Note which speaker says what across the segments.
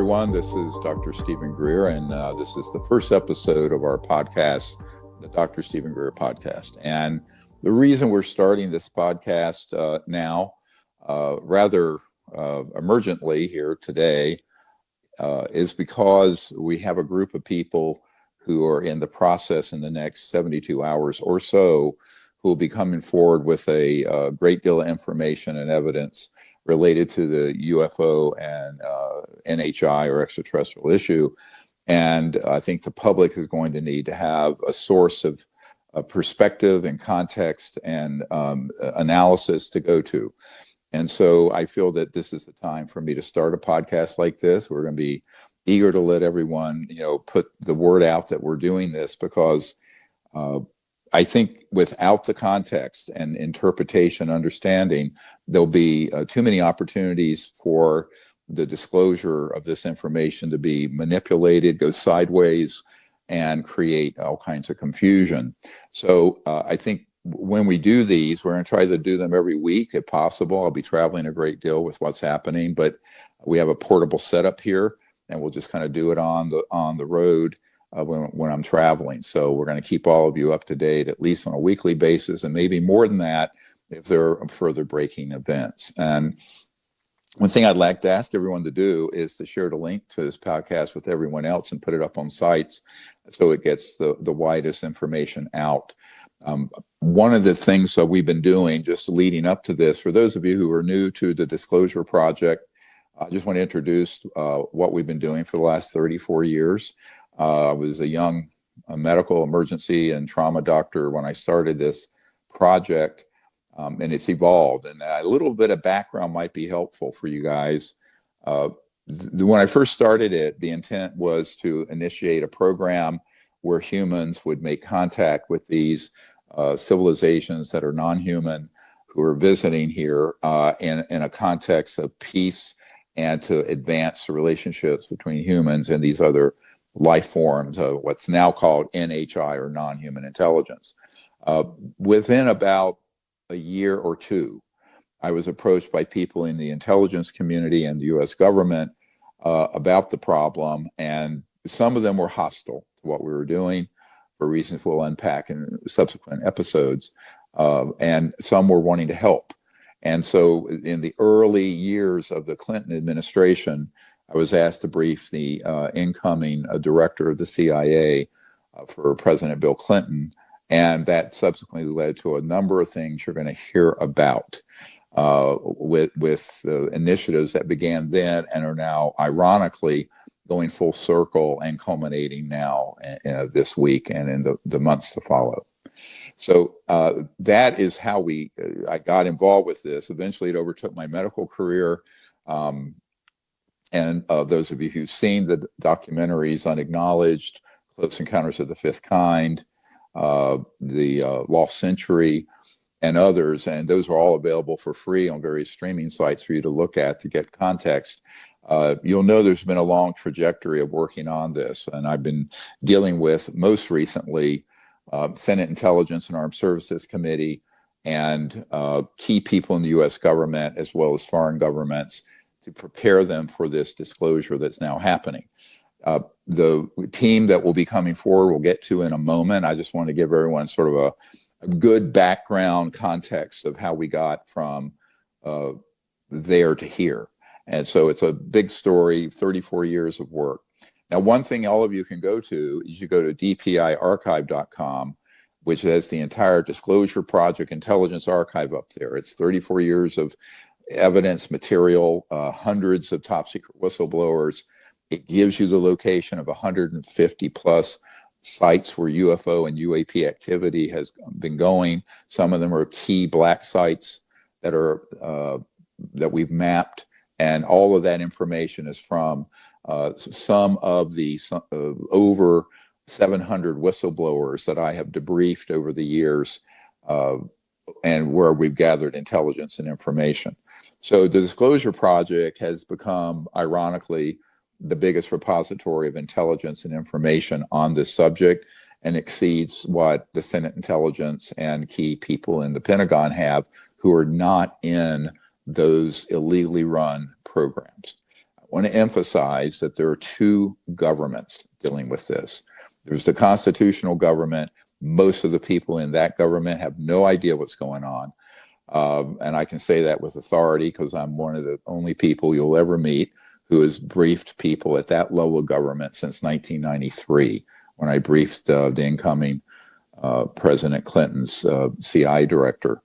Speaker 1: everyone. This is Dr. Stephen Greer, and this is the first episode of our podcast, the Dr. Stephen Greer podcast. And the reason we're starting this podcast now, rather emergently here today, is because we have a group of people who are in the process in the next 72 hours or so who will be coming forward with a great deal of information and evidence related to the UFO and NHI or extraterrestrial issue. And I think the public is going to need to have a source of perspective and context and analysis to go to. And so I feel that this is the time for me to start a podcast like this. We're going to be eager to let everyone, put the word out that we're doing this, because I think without the context and interpretation, understanding, there'll be too many opportunities for the disclosure of this information to be manipulated, go sideways, and create all kinds of confusion. So I think when we do these, we're going to try to do them every week if possible. I'll be traveling a great deal with what's happening, but we have a portable setup here, and we'll just kind of do it on the road when I'm traveling. So we're going to keep all of you up to date, at least on a weekly basis, and maybe more than that if there are further breaking events. And one thing I'd like to ask everyone to do is to share the link to this podcast with everyone else and put it up on sites so it gets the widest information out. One of the things that we've been doing just leading up to this, for those of you who are new to the Disclosure Project, I just want to introduce what we've been doing for the last 34 years. I was a young medical emergency and trauma doctor when I started this project, and it's evolved. And a little bit of background might be helpful for you guys. When I first started it, the intent was to initiate a program where humans would make contact with these civilizations that are non-human who are visiting here in a context of peace, and to advance the relationships between humans and these other life forms of what's now called NHI or non-human intelligence. Within about a year or two, I was approached by people in the intelligence community and the U.S. government about the problem, and some of them were hostile to what we were doing for reasons we'll unpack in subsequent episodes, and some were wanting to help. And so in the early years of the Clinton administration, I was asked to brief the incoming director of the CIA for President Bill Clinton, and that subsequently led to a number of things you're going to hear about with the initiatives that began then and are now, ironically, going full circle and culminating now this week and in the months to follow. So that is how I got involved with this. Eventually, it overtook my medical career. And those of you who've seen the documentaries Unacknowledged, Close Encounters of the Fifth Kind, the Lost Century, and others, and those are all available for free on various streaming sites for you to look at to get context. You'll know there's been a long trajectory of working on this, and I've been dealing with, most recently, Senate Intelligence and Armed Services Committee and key people in the U.S. government as well as foreign governments to prepare them for this disclosure that's now happening. The team that will be coming forward we'll get to in a moment. I just want to give everyone sort of a good background context of how we got from there to here. And so it's a big story, 34 years of work. Now, one thing all of you can go to is you go to dpiarchive.com, which has the entire Disclosure Project Intelligence Archive up there. It's 34 years of evidence material, hundreds of top secret whistleblowers. It gives you the location of 150 plus sites where UFO and UAP activity has been going. Some of them are key black sites that we've mapped, and all of that information is from some of the over 700 whistleblowers that I have debriefed over the years, and where we've gathered intelligence and information. So the Disclosure Project has become, ironically, the biggest repository of intelligence and information on this subject, and exceeds what the Senate Intelligence and key people in the Pentagon have who are not in those illegally run programs. want to emphasize that there are two governments dealing with this. There's the constitutional government. Most of the people in that government have no idea what's going on. And I can say that with authority because I'm one of the only people you'll ever meet who has briefed people at that level of government since 1993, when I briefed the incoming President Clinton's CI director.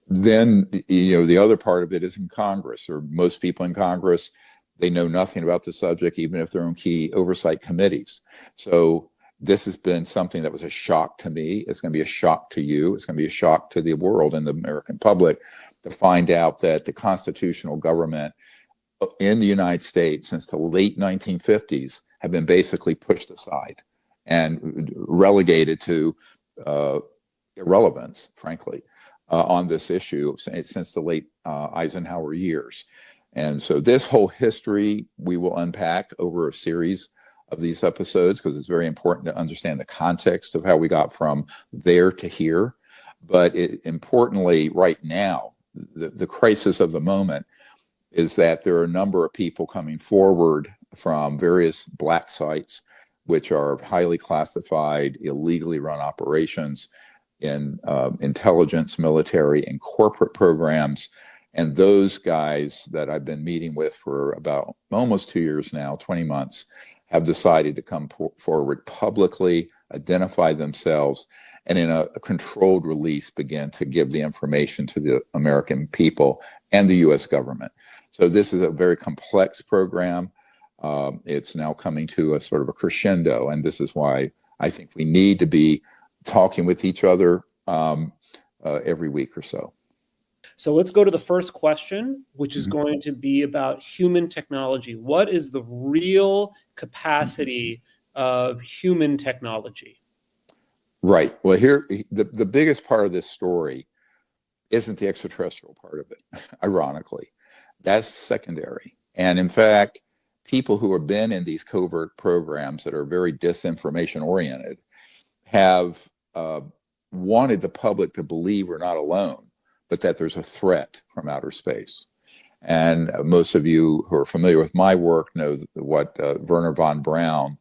Speaker 1: Then, the other part of it is in Congress, or most people in Congress, they know nothing about the subject, even if they're on key oversight committees. So this has been something that was a shock to me. It's going to be a shock to you. It's going to be a shock to the world and the American public to find out that the constitutional government in the United States since the late 1950s have been basically pushed aside and relegated to irrelevance, frankly, on this issue since the late Eisenhower years. And so this whole history we will unpack over a series of these episodes because it's very important to understand the context of how we got from there to here. But importantly, right now, the crisis of the moment is that there are a number of people coming forward from various black sites, which are highly classified, illegally run operations in intelligence, military, and corporate programs. And those guys that I've been meeting with for about almost 2 years now, 20 months, have decided to come forward publicly, identify themselves, and in a controlled release begin to give the information to the American people and the U.S. government. So this is a very complex program. It's now coming to a sort of a crescendo, and this is why I think we need to be talking with each other every week or so.
Speaker 2: So let's go to the first question, which is going to be about human technology. What is the real capacity of human technology?
Speaker 1: Right. Well, here, the biggest part of this story isn't the extraterrestrial part of it, ironically. That's secondary. And in fact, people who have been in these covert programs that are very disinformation oriented have wanted the public to believe we're not alone, but that there's a threat from outer space. And most of you who are familiar with my work know what Werner von Braun,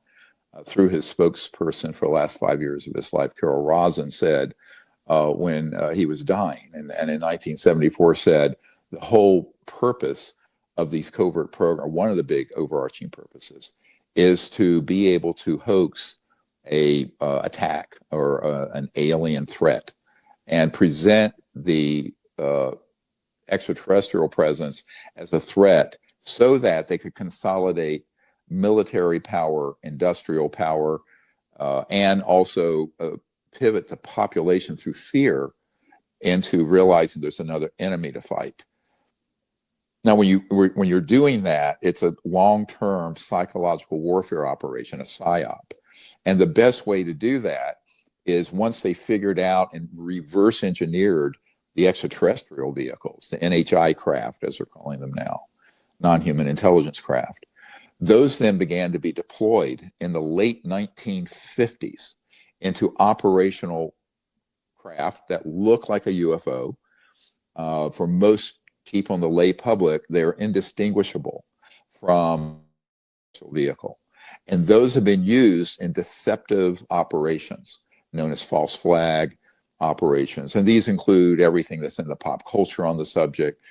Speaker 1: through his spokesperson for the last 5 years of his life, Carol Rosin, said when he was dying, and in 1974 said the whole purpose of these covert programs, one of the big overarching purposes, is to be able to hoax a attack or an alien threat and present the extraterrestrial presence as a threat so that they could consolidate military power, industrial power, and also pivot the population through fear into realizing there's another enemy to fight. Now, when you're doing that, it's a long-term psychological warfare operation, a PSYOP. And the best way to do that is once they figured out and reverse engineered the extraterrestrial vehicles, the NHI craft, as they're calling them now, non-human intelligence craft. Those then began to be deployed in the late 1950s into operational craft that look like a UFO. For most people in the lay public, they're indistinguishable from a vehicle. And those have been used in deceptive operations known as false flag operations. And these include everything that's in the pop culture on the subject,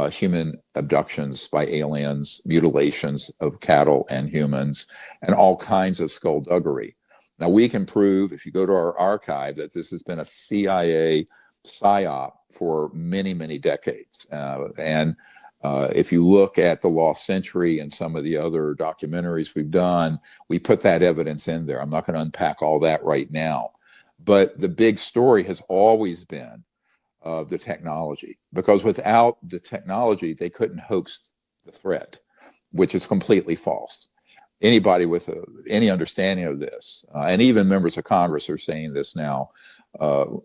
Speaker 1: human abductions by aliens, mutilations of cattle and humans, and all kinds of skullduggery. Now, we can prove, if you go to our archive, that this has been a CIA PSYOP for many, many decades. If you look at The Lost Century and some of the other documentaries we've done, we put that evidence in there. I'm not going to unpack all that right now. But the big story has always been the technology, because without the technology, they couldn't hoax the threat, which is completely false. Anybody with any understanding of this, and even members of Congress are saying this now,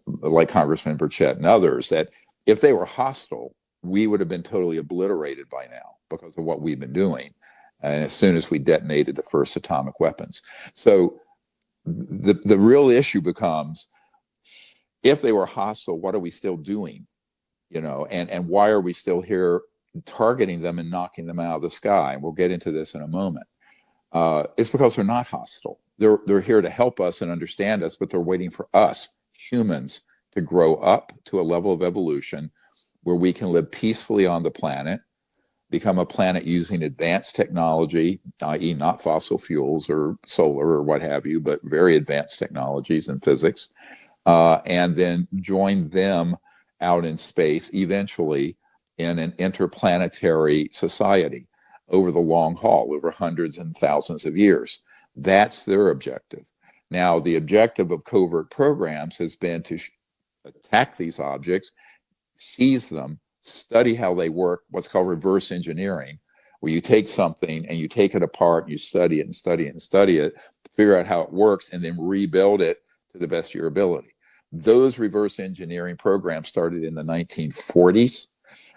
Speaker 1: like Congressman Burchett and others, that if they were hostile, we would have been totally obliterated by now because of what we've been doing. And as soon as we detonated the first atomic weapons. So the real issue becomes, if they were hostile, what are we still doing? And why are we still here targeting them and knocking them out of the sky, and we'll get into this in a moment, it's because they're not hostile. They're here to help us and understand us, but they're waiting for us, humans, to grow up to a level of evolution where we can live peacefully on the planet, become a planet using advanced technology, i.e. not fossil fuels or solar or what have you, but very advanced technologies in physics, and then join them out in space eventually in an interplanetary society over the long haul, over hundreds and thousands of years. That's their objective. Now, the objective of covert programs has been to attack these objects, seize them, study how they work, what's called reverse engineering, where you take something and you take it apart and you study it and study it and study it, figure out how it works, and then rebuild it to the best of your ability. Those reverse engineering programs started in the 1940s,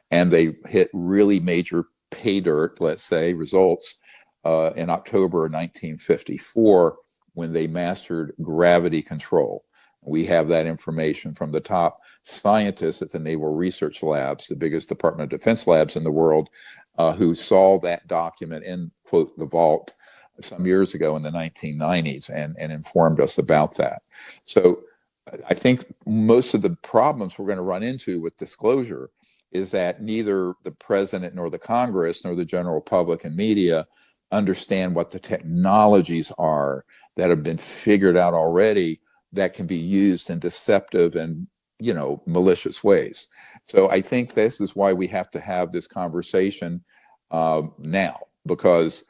Speaker 1: and they hit really major pay dirt, let's say, results in October of 1954 when they mastered gravity control. We have that information from the top scientists at the Naval Research Labs, the biggest Department of Defense labs in the world, who saw that document in, quote, the vault some years ago in the 1990s and informed us about that. So I think most of the problems we're going to run into with disclosure is that neither the president nor the Congress nor the general public and media understand what the technologies are that have been figured out already that can be used in deceptive and, malicious ways. So I think this is why we have to have this conversation now, because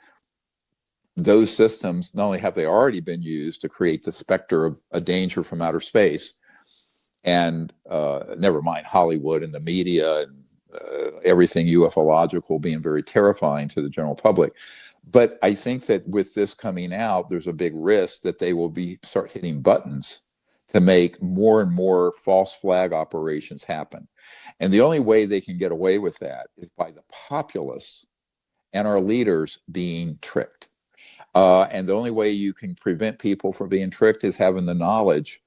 Speaker 1: those systems, not only have they already been used to create the specter of a danger from outer space, and never mind Hollywood and the media and everything ufological being very terrifying to the general public. But I think that with this coming out, there's a big risk that they will start hitting buttons to make more and more false flag operations happen. And the only way they can get away with that is by the populace and our leaders being tricked. And the only way you can prevent people from being tricked is having the knowledge,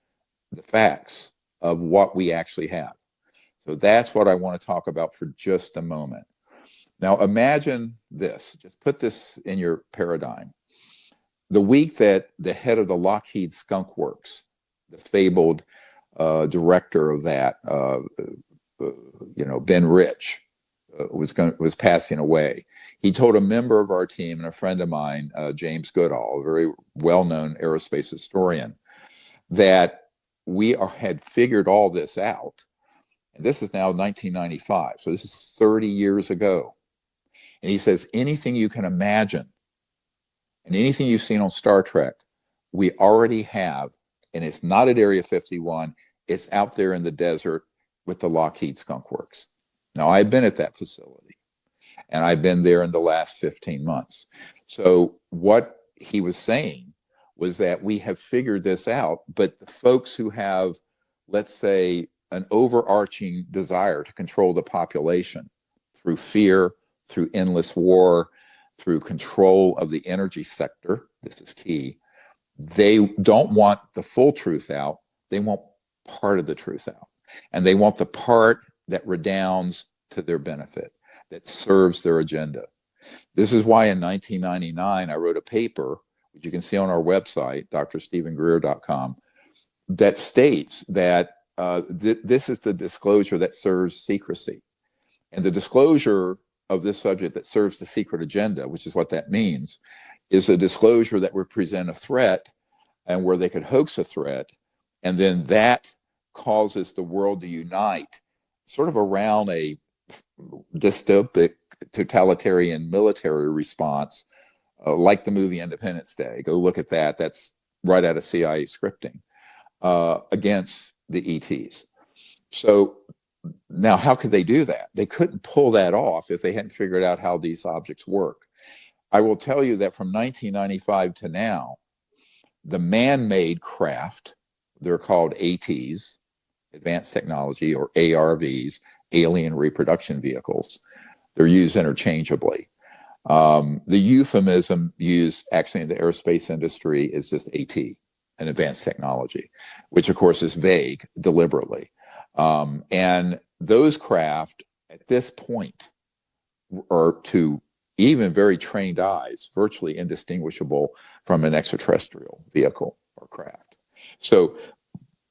Speaker 1: the facts of what we actually have. So that's what I want to talk about for just a moment. Now, imagine this, just put this in your paradigm. The week that the head of the Lockheed Skunk Works, the fabled director of that, Ben Rich, was passing away, he told a member of our team and a friend of mine, James Goodall, a very well-known aerospace historian, that we had figured all this out. And this is now 1995, so this is 30 years ago. And he says, anything you can imagine and anything you've seen on Star Trek, we already have, and it's not at Area 51, it's out there in the desert with the Lockheed Skunk Works. Now, I've been at that facility, and I've been there in the last 15 months. So what he was saying was that we have figured this out, but the folks who have, let's say, an overarching desire to control the population through fear, through endless war, through control of the energy sector, this is key, they don't want the full truth out, they want part of the truth out. And they want the part that redounds to their benefit, that serves their agenda. This is why in 1999, I wrote a paper, which you can see on our website, drstephengreer.com, that states that this is the disclosure that serves secrecy. And the disclosure of this subject that serves the secret agenda, which is what that means, is a disclosure that would present a threat and where they could hoax a threat, and then that causes the world to unite sort of around a dystopic totalitarian military response, like the movie Independence Day. Go look at that. That's right out of CIA scripting, against the ETs. So now, how could they do that? They couldn't pull that off if they hadn't figured out how these objects work. I will tell you that from 1995 to now, the man-made craft, they're called ATs, advanced technology, or ARVs, alien reproduction vehicles. They're used interchangeably. The euphemism used actually in the aerospace industry is just AT, an advanced technology, which of course is vague deliberately. And those craft at this point or to even very trained eyes, virtually indistinguishable from an extraterrestrial vehicle or craft. So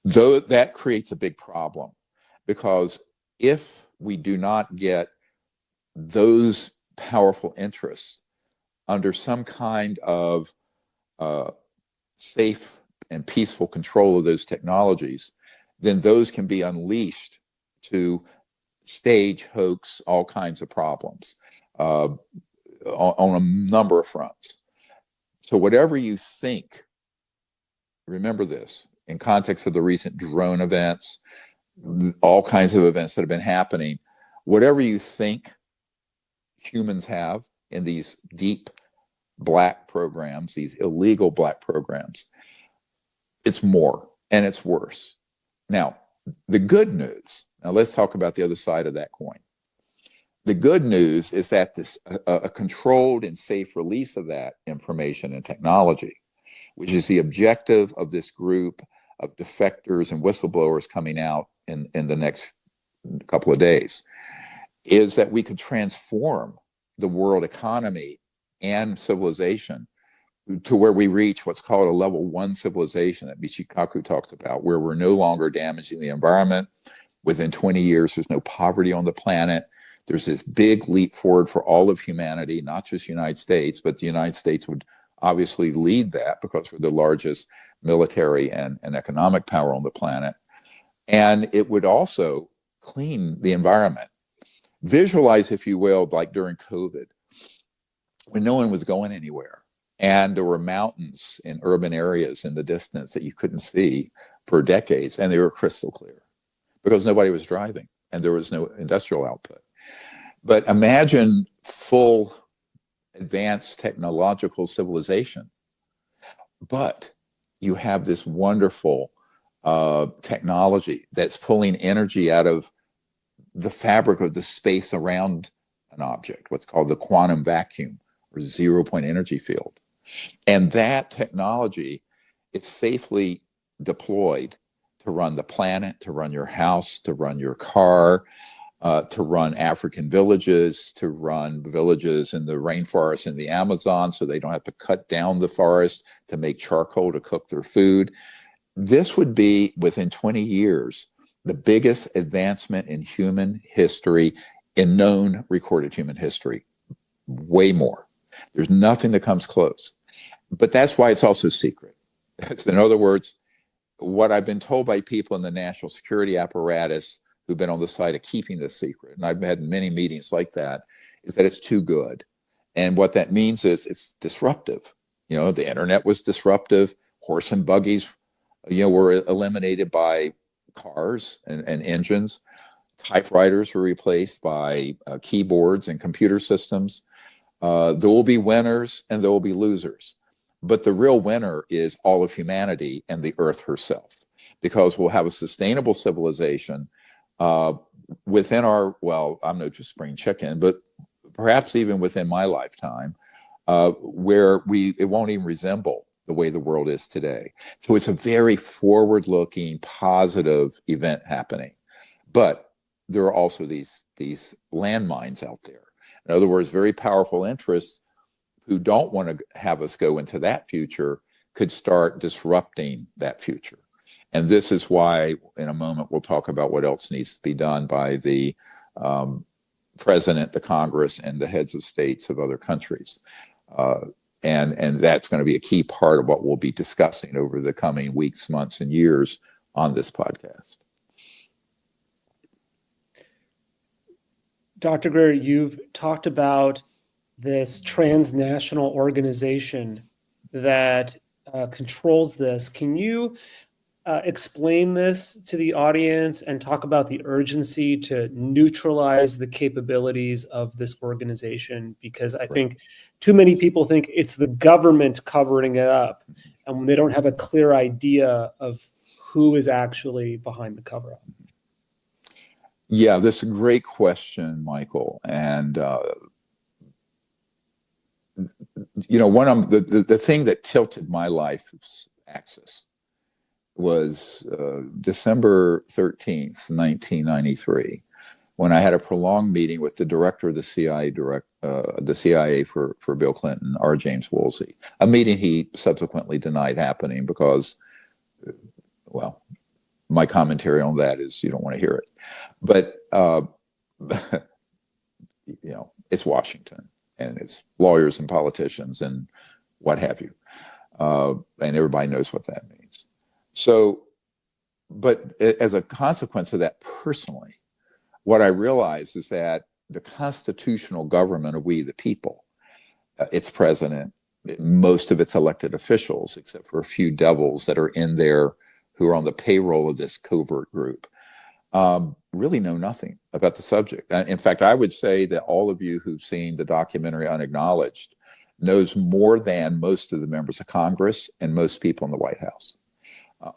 Speaker 1: though that creates a big problem, because if we do not get those powerful interests under some kind of safe and peaceful control of those technologies, then those can be unleashed to stage, hoax, all kinds of problems on a number of fronts. So whatever you think, remember this, in context of the recent drone events, all kinds of events that have been happening, whatever you think humans have in these deep black programs, these illegal black programs, it's more and it's worse. Now, the good news, now let's talk about the other side of that coin. The good news is that this a controlled and safe release of that information and technology, which is the objective of this group of defectors and whistleblowers coming out in the next couple of days, is that we could transform the world economy and civilization to where we reach what's called a level 1 civilization that Michikaku talked about, where we're no longer damaging the environment. Within 20 years, there's no poverty on the planet. There's this big leap forward for all of humanity, not just the United States, but the United States would obviously lead that because we're the largest military and economic power on the planet. And it would also clean the environment. Visualize, if you will, like during COVID, when no one was going anywhere. And there were mountains in urban areas in the distance that you couldn't see for decades, and they were crystal clear because nobody was driving and there was no industrial output. But imagine full advanced technological civilization, but you have this wonderful technology that's pulling energy out of the fabric of the space around an object, what's called the quantum vacuum or 0-point energy field. And that technology is safely deployed to run the planet, to run your house, to run your car, to run African villages, to run villages in the rainforest in the Amazon so they don't have to cut down the forest to make charcoal to cook their food. This would be, within 20 years, the biggest advancement in human history, in known recorded human history. Way more. There's nothing that comes close. But that's why it's also secret. In other words, what I've been told by people in the national security apparatus who've been on the side of keeping this secret, and I've had many meetings like that, is that it's too good. And what that means is it's disruptive. You know, the internet was disruptive. Horse and buggies, were eliminated by cars and engines. Typewriters were replaced by keyboards and computer systems. There will be winners and there will be losers. But the real winner is all of humanity and the earth herself, because we'll have a sustainable civilization within our, well, I'm no just spring chicken, but perhaps even within my lifetime, where it won't even resemble the way the world is today. So it's a very forward-looking, positive event happening. But there are also these landmines out there. In other words, very powerful interests who don't want to have us go into that future could start disrupting that future. And this is why, in a moment, we'll talk about what else needs to be done by the president, the Congress, and the heads of states of other countries. And that's going to be a key part of what we'll be discussing over the coming weeks, months, and years on this podcast.
Speaker 2: Dr. Greer, you've talked about this transnational organization that controls this. Can you explain this to the audience and talk about the urgency to neutralize the capabilities of this organization? Because I think too many people think it's the government covering it up, and they don't have a clear idea of who is actually behind the cover-up.
Speaker 1: Yeah, that's a great question, Michael. And one of the thing that tilted my life's axis was December 13th, 1993, when I had a prolonged meeting with the director of the CIA for Bill Clinton, R. James Woolsey, a meeting he subsequently denied happening because, well, my commentary on that is you don't want to hear it. But, it's Washington, and it's lawyers and politicians and what have you. And everybody knows what that means. So, but as a consequence of that personally, what I realize is that the constitutional government of we the people, its president, most of its elected officials, except for a few devils that are in there who are on the payroll of this covert group, really know nothing about the subject. In fact, I would say that all of you who've seen the documentary Unacknowledged knows more than most of the members of Congress and most people in the White House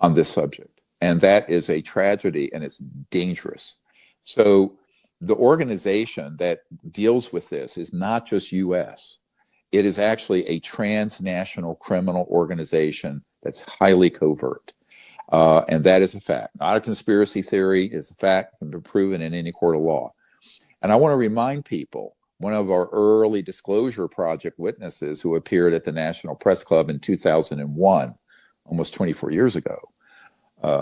Speaker 1: on this subject. And that is a tragedy, and it's dangerous. So the organization that deals with this is not just U.S. It is actually a transnational criminal organization that's highly covert. And that is a fact. Not a conspiracy theory, is a fact, can be proven in any court of law. And I want to remind people, one of our early disclosure project witnesses who appeared at the National Press Club in 2001, almost 24 years ago,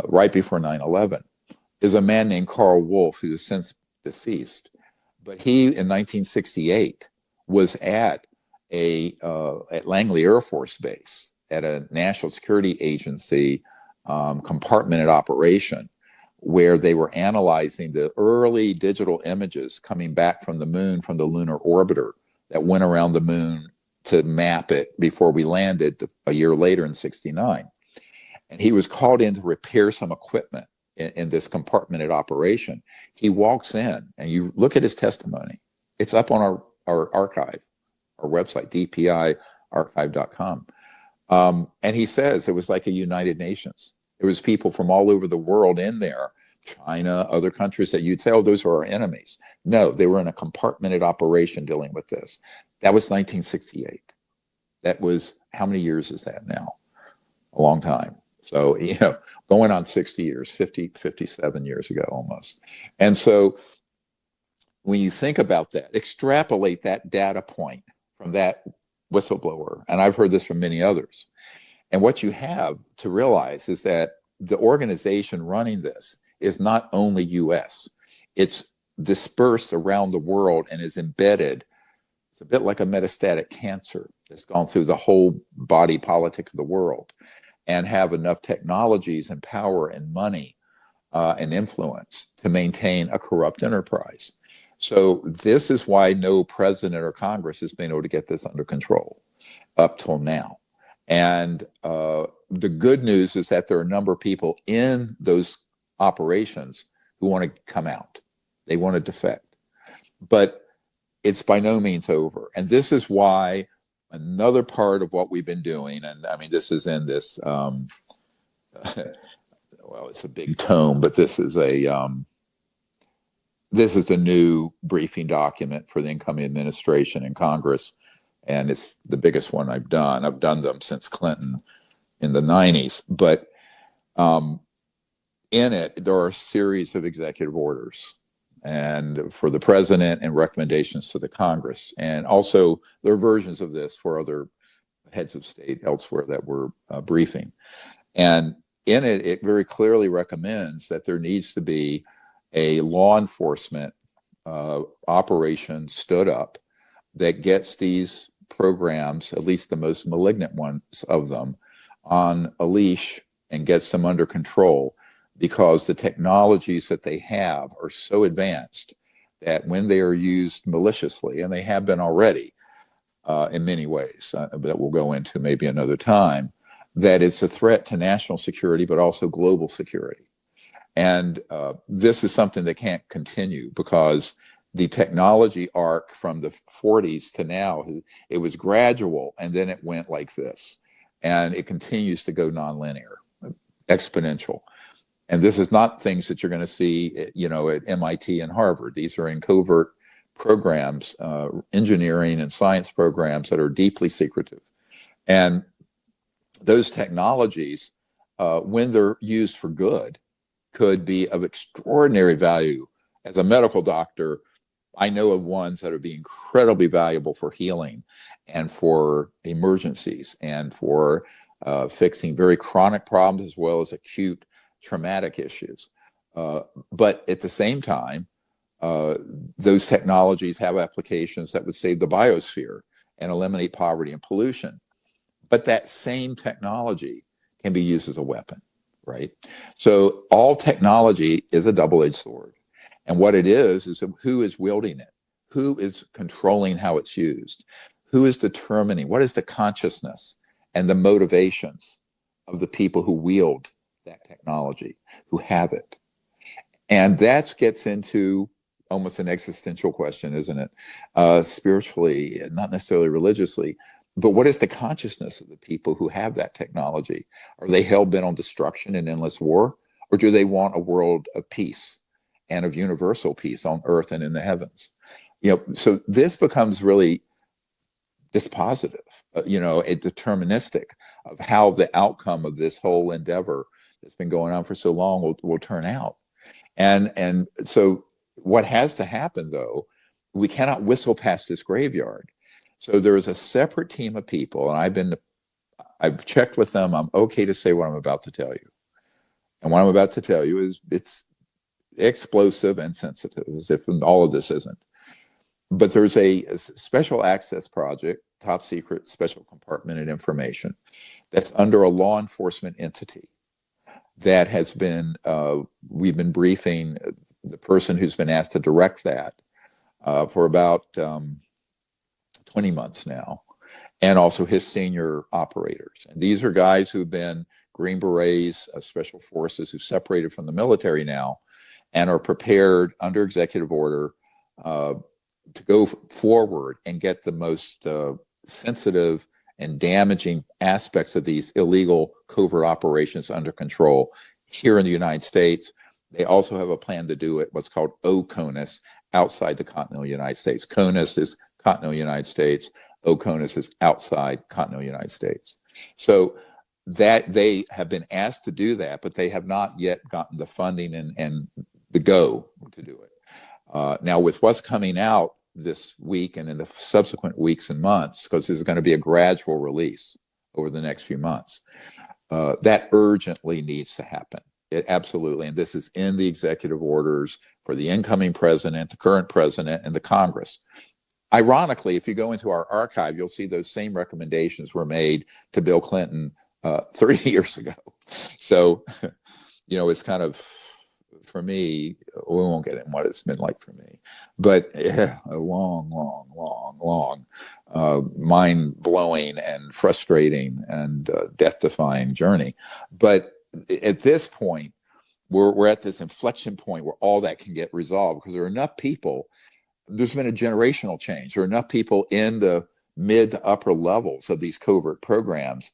Speaker 1: right before 9/11, is a man named Carl Wolf, who is since deceased. But he, in 1968, was at Langley Air Force Base at a national security agency compartmented operation, where they were analyzing the early digital images coming back from the moon, from the lunar orbiter that went around the moon to map it before we landed a year later in '69. And he was called in to repair some equipment in this compartmented operation. He walks in, and you look at his testimony. It's up on our archive, our website, dpiarchive.com. And he says it was like a United Nations. There was people from all over the world in there, China, other countries that you'd say, oh, those are our enemies. No, they were in a compartmented operation dealing with this. That was 1968. That was, how many years is that now? A long time. So, going on 60 years, 57 years ago almost. And so when you think about that, extrapolate that data point from that whistleblower, and I've heard this from many others. And what you have to realize is that the organization running this is not only U.S. It's dispersed around the world and is embedded. It's a bit like a metastatic cancer that's gone through the whole body politic of the world, and have enough technologies and power and money and influence to maintain a corrupt enterprise. So this is why no president or Congress has been able to get this under control up till now. And the good news is that there are a number of people in those operations who want to come out. They want to defect. But it's by no means over. And this is why another part of what we've been doing, and I mean, this is in this, well, it's a big tome, but this is the new briefing document for the incoming administration in Congress. And it's the biggest one I've done. I've done them since Clinton in the 90s. But in it, there are a series of executive orders and for the president and recommendations to the Congress. And also there are versions of this for other heads of state elsewhere that we're briefing. And in it, it very clearly recommends that there needs to be a law enforcement operation stood up that gets these programs, at least the most malignant ones of them, on a leash and gets them under control, because the technologies that they have are so advanced that when they are used maliciously, and they have been already in many ways that we'll go into maybe another time, that it's a threat to national security, but also global security. And this is something that can't continue, because the technology arc from the 40s to now, it was gradual, and then it went like this. And it continues to go nonlinear, exponential. And this is not things that you're going to see, at MIT and Harvard. These are in covert programs, engineering and science programs that are deeply secretive. And those technologies, when they're used for good, could be of extraordinary value as a medical doctor, I know of ones that would be incredibly valuable for healing and for emergencies and for fixing very chronic problems as well as acute traumatic issues. But at the same time, those technologies have applications that would save the biosphere and eliminate poverty and pollution. But that same technology can be used as a weapon, right? So all technology is a double-edged sword. And what it is who is wielding it? Who is controlling how it's used? Who is determining? What is the consciousness and the motivations of the people who wield that technology, who have it? And that gets into almost an existential question, isn't it? Spiritually, not necessarily religiously, but what is the consciousness of the people who have that technology? Are they hell-bent on destruction and endless war? Or do they want a world of peace and of universal peace on earth and in the heavens? So this becomes really dispositive, a deterministic of how the outcome of this whole endeavor that's been going on for so long will turn out. And so what has to happen, though, we cannot whistle past this graveyard. So there is a separate team of people, and I've checked with them. I'm okay to say what I'm about to tell you. And what I'm about to tell you is it's explosive and sensitive, as if all of this isn't. But there's a special access project, top secret, special compartmented information, that's under a law enforcement entity that has been, we've been briefing the person who's been asked to direct that for about 20 months now, and also his senior operators. And these are guys who've been Green Berets, special forces, who separated from the military now and are prepared under executive order to go forward and get the most sensitive and damaging aspects of these illegal covert operations under control here in the United States. They also have a plan to do it, what's called OCONUS, outside the continental United States. CONUS is continental United States. OCONUS is outside continental United States. So that they have been asked to do that, but they have not yet gotten the funding and the go to do it. Now, with what's coming out this week and in the subsequent weeks and months, because this is going to be a gradual release over the next few months, that urgently needs to happen. It absolutely, and this is in the executive orders for the incoming president, the current president, and the Congress. Ironically, if you go into our archive, you'll see those same recommendations were made to Bill Clinton 30 years ago. So, it's kind of, for me, we won't get in what it's been like for me, but a long, mind-blowing and frustrating and death-defying journey. But at this point, we're at this inflection point where all that can get resolved, because there are enough people. There's been a generational change. There are enough people in the mid to upper levels of these covert programs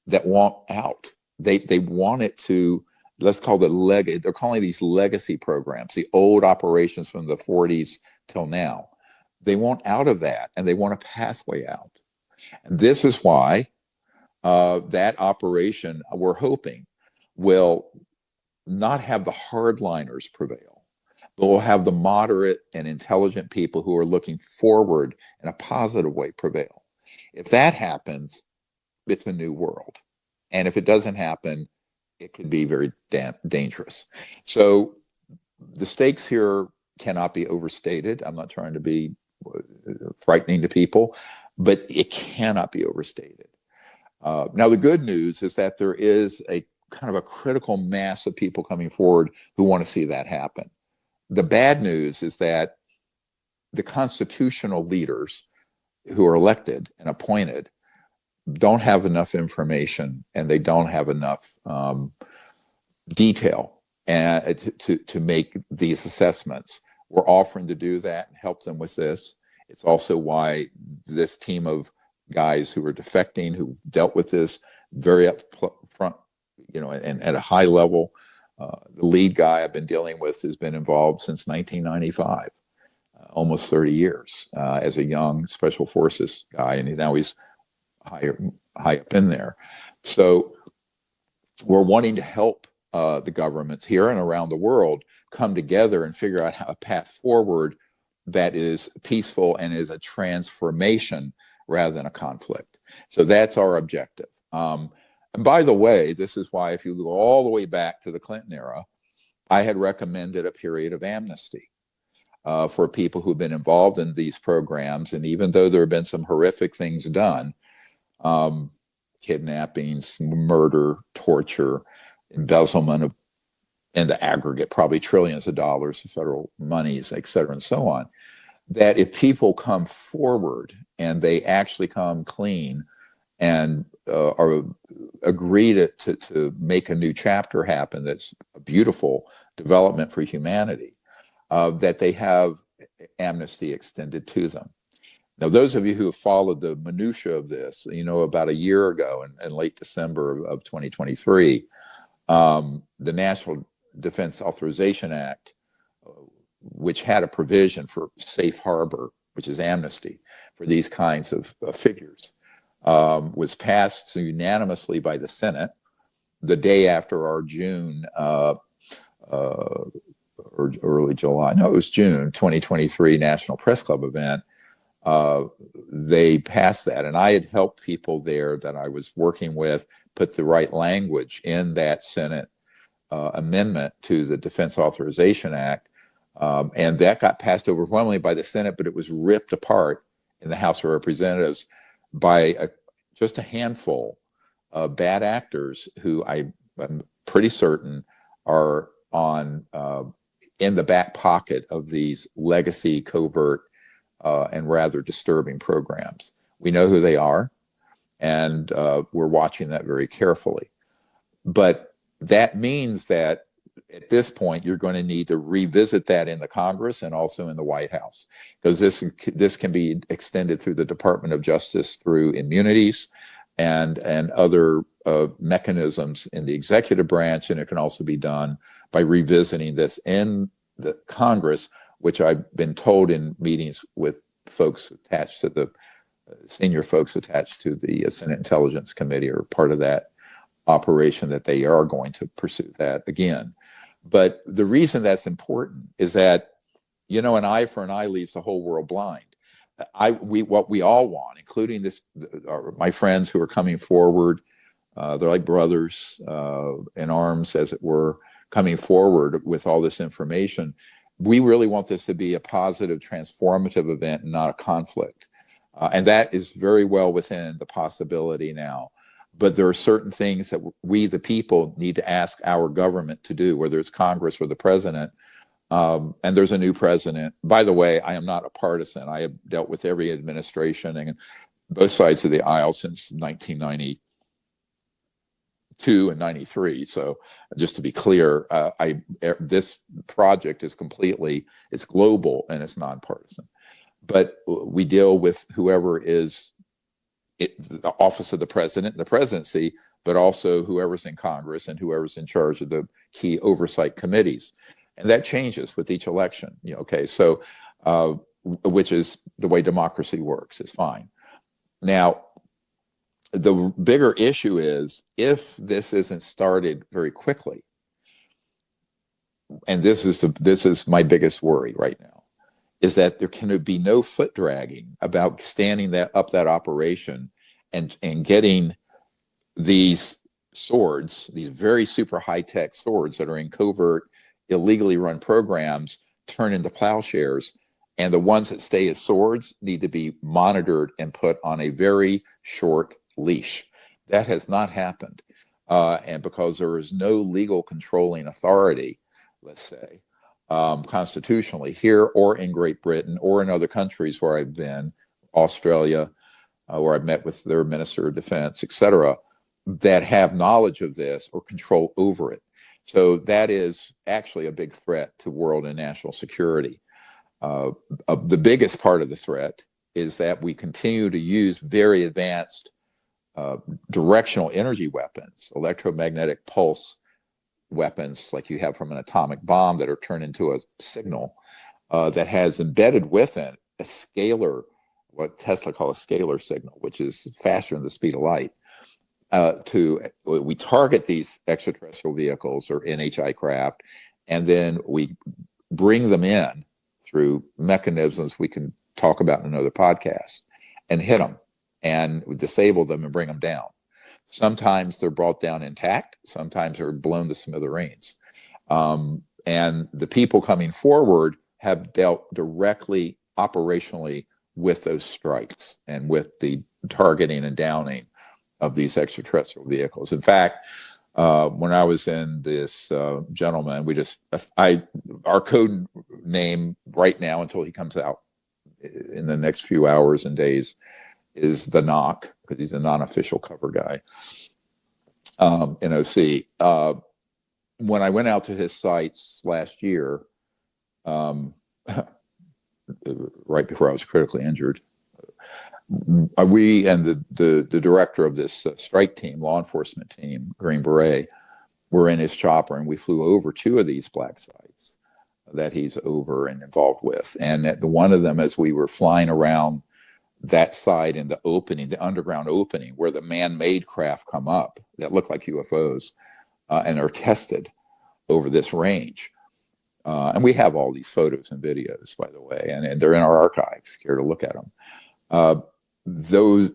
Speaker 1: that want out. They want it to, let's call it they're calling these legacy programs, the old operations from the 40s till now. They want out of that, and they want a pathway out. And this is why that operation, we're hoping, will not have the hardliners prevail, but will have the moderate and intelligent people who are looking forward in a positive way prevail. If that happens, it's a new world. And if it doesn't happen, it could be very dangerous. So the stakes here cannot be overstated. I'm not trying to be frightening to people, but it cannot be overstated. Now, the good news is that there is a kind of a critical mass of people coming forward who want to see that happen. The bad news is that the constitutional leaders who are elected and appointed don't have enough information, and they don't have enough detail to make these assessments. We're offering to do that and help them with this. It's also why this team of guys who are defecting, who dealt with this very up front, and at a high level. The lead guy I've been dealing with has been involved since 1995, almost 30 years as a young special forces guy, and now he's high up in there. So we're wanting to help the governments here and around the world come together and figure out a path forward that is peaceful and is a transformation rather than a conflict. So that's our objective. And by the way, this is why if you go all the way back to the Clinton era, I had recommended a period of amnesty for people who've been involved in these programs. And even though there have been some horrific things done, kidnappings, murder, torture, embezzlement of, in the aggregate, probably trillions of dollars of federal monies, et cetera, and so on, that if people come forward and they actually come clean and agree to make a new chapter happen that's a beautiful development for humanity, that they have amnesty extended to them. Now, those of you who have followed the minutia of this, you know, about a year ago in late December of 2023, the National Defense Authorization Act, which had a provision for safe harbor, which is amnesty for these kinds of figures, was passed unanimously by the Senate the day after our June or early July, no, it was June 2023 National Press Club event. They passed that, and I had helped people there that I was working with put the right language in that Senate amendment to the Defense Authorization Act, and that got passed overwhelmingly by the Senate, but it was ripped apart in the House of Representatives by just a handful of bad actors who I'm pretty certain are on in the back pocket of these legacy, covert, and rather disturbing programs. We know who they are, and we're watching that very carefully. But that means that at this point, you're going to need to revisit that in the Congress and also in the White House, because this can be extended through the Department of Justice through immunities and other mechanisms in the executive branch, and it can also be done by revisiting this in the Congress, which I've been told in meetings with folks attached to the senior folks attached to the Senate Intelligence Committee are part of that operation, that they are going to pursue that again. But the reason that's important is that, you know, an eye for an eye leaves the whole world blind. What we all want, including my friends who are coming forward, they're like brothers in arms, as it were, coming forward with all this information. We really want this to be a positive, transformative event and not a conflict. And that is very well within the possibility now. But there are certain things that we, the people, need to ask our government to do, whether it's Congress or the president. And there's a new president. By the way, I am not a partisan. I have dealt with every administration and both sides of the aisle since 1992 and 93. So just to be clear, this project is it's global and it's nonpartisan. But we deal with whoever is the office of the president, the presidency, but also whoever's in Congress and whoever's in charge of the key oversight committees. And that changes with each election. You know, okay, so which is the way democracy works. It's fine. Now, the bigger issue is if this isn't started very quickly, and this is my biggest worry right now, is that there can be no foot dragging about standing that operation and getting these swords, these very super high-tech swords that are in covert, illegally run programs, turn into plowshares, and the ones that stay as swords need to be monitored and put on a very short leash. That has not happened, and because there is no legal controlling authority, let's say, constitutionally here or in Great Britain or in other countries where I've been, Australia, where I've met with their Minister of Defense, et cetera, that have knowledge of this or control over it. So that is actually a big threat to world and national security. The biggest part of the threat is that we continue to use very advanced directional energy weapons, electromagnetic pulse weapons like you have from an atomic bomb that are turned into a signal that has embedded within a scalar, what Tesla call a scalar signal, which is faster than the speed of light. we target these extraterrestrial vehicles or NHI craft, and then we bring them in through mechanisms we can talk about in another podcast, and hit them and disable them and bring them down. Sometimes they're brought down intact. Sometimes they're blown to smithereens. And the people coming forward have dealt directly operationally with those strikes and with the targeting and downing of these extraterrestrial vehicles. In fact, when I was in this gentleman, our code name right now until he comes out in the next few hours and days is the Knock, because he's a non-official cover guy, NOC. When I went out to his sites last year, right before I was critically injured, we and the director of this strike team, law enforcement team, Green Beret, were in his chopper, and we flew over 2 of these black sites that he's over and involved with. And at one of them, as we were flying around that side in the opening, the underground opening, where the man-made craft come up that look like UFOs and are tested over this range. And we have all these photos and videos, by the way, and they're in our archive if you care to look at them.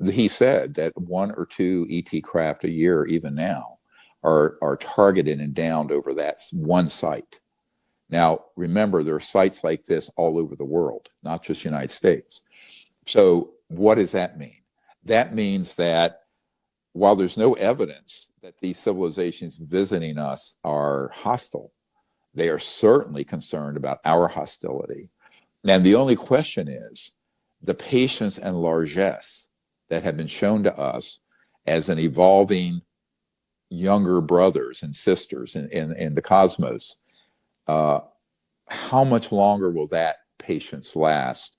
Speaker 1: He said that 1 or 2 ET craft a year, even now, are targeted and downed over that one site. Now, remember, there are sites like this all over the world, not just the United States. So what does that mean? That means that while there's no evidence that these civilizations visiting us are hostile, they are certainly concerned about our hostility. And the only question is the patience and largesse that have been shown to us as an evolving younger brothers and sisters in the cosmos. How much longer will that patience last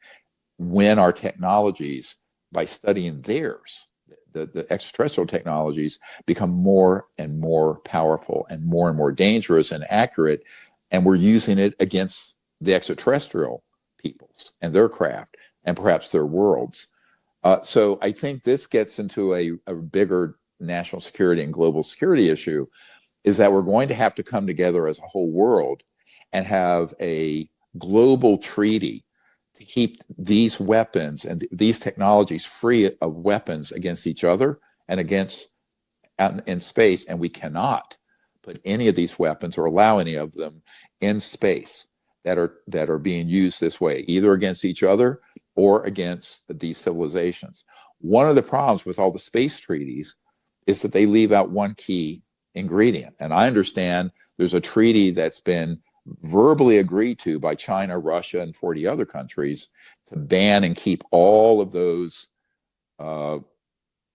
Speaker 1: when our technologies, by studying theirs, the extraterrestrial technologies, become more and more powerful and more dangerous and accurate, and we're using it against the extraterrestrial peoples and their craft and perhaps their worlds. So I think this gets into a bigger national security and global security issue, is that we're going to have to come together as a whole world and have a global treaty to keep these weapons and these technologies free of weapons against each other and against in space. And we cannot put any of these weapons or allow any of them in space that are being used this way, either against each other or against these civilizations. One of the problems with all the space treaties is that they leave out one key ingredient. And I understand there's a treaty that's been verbally agreed to by China, Russia, and 40 other countries to ban and keep all of those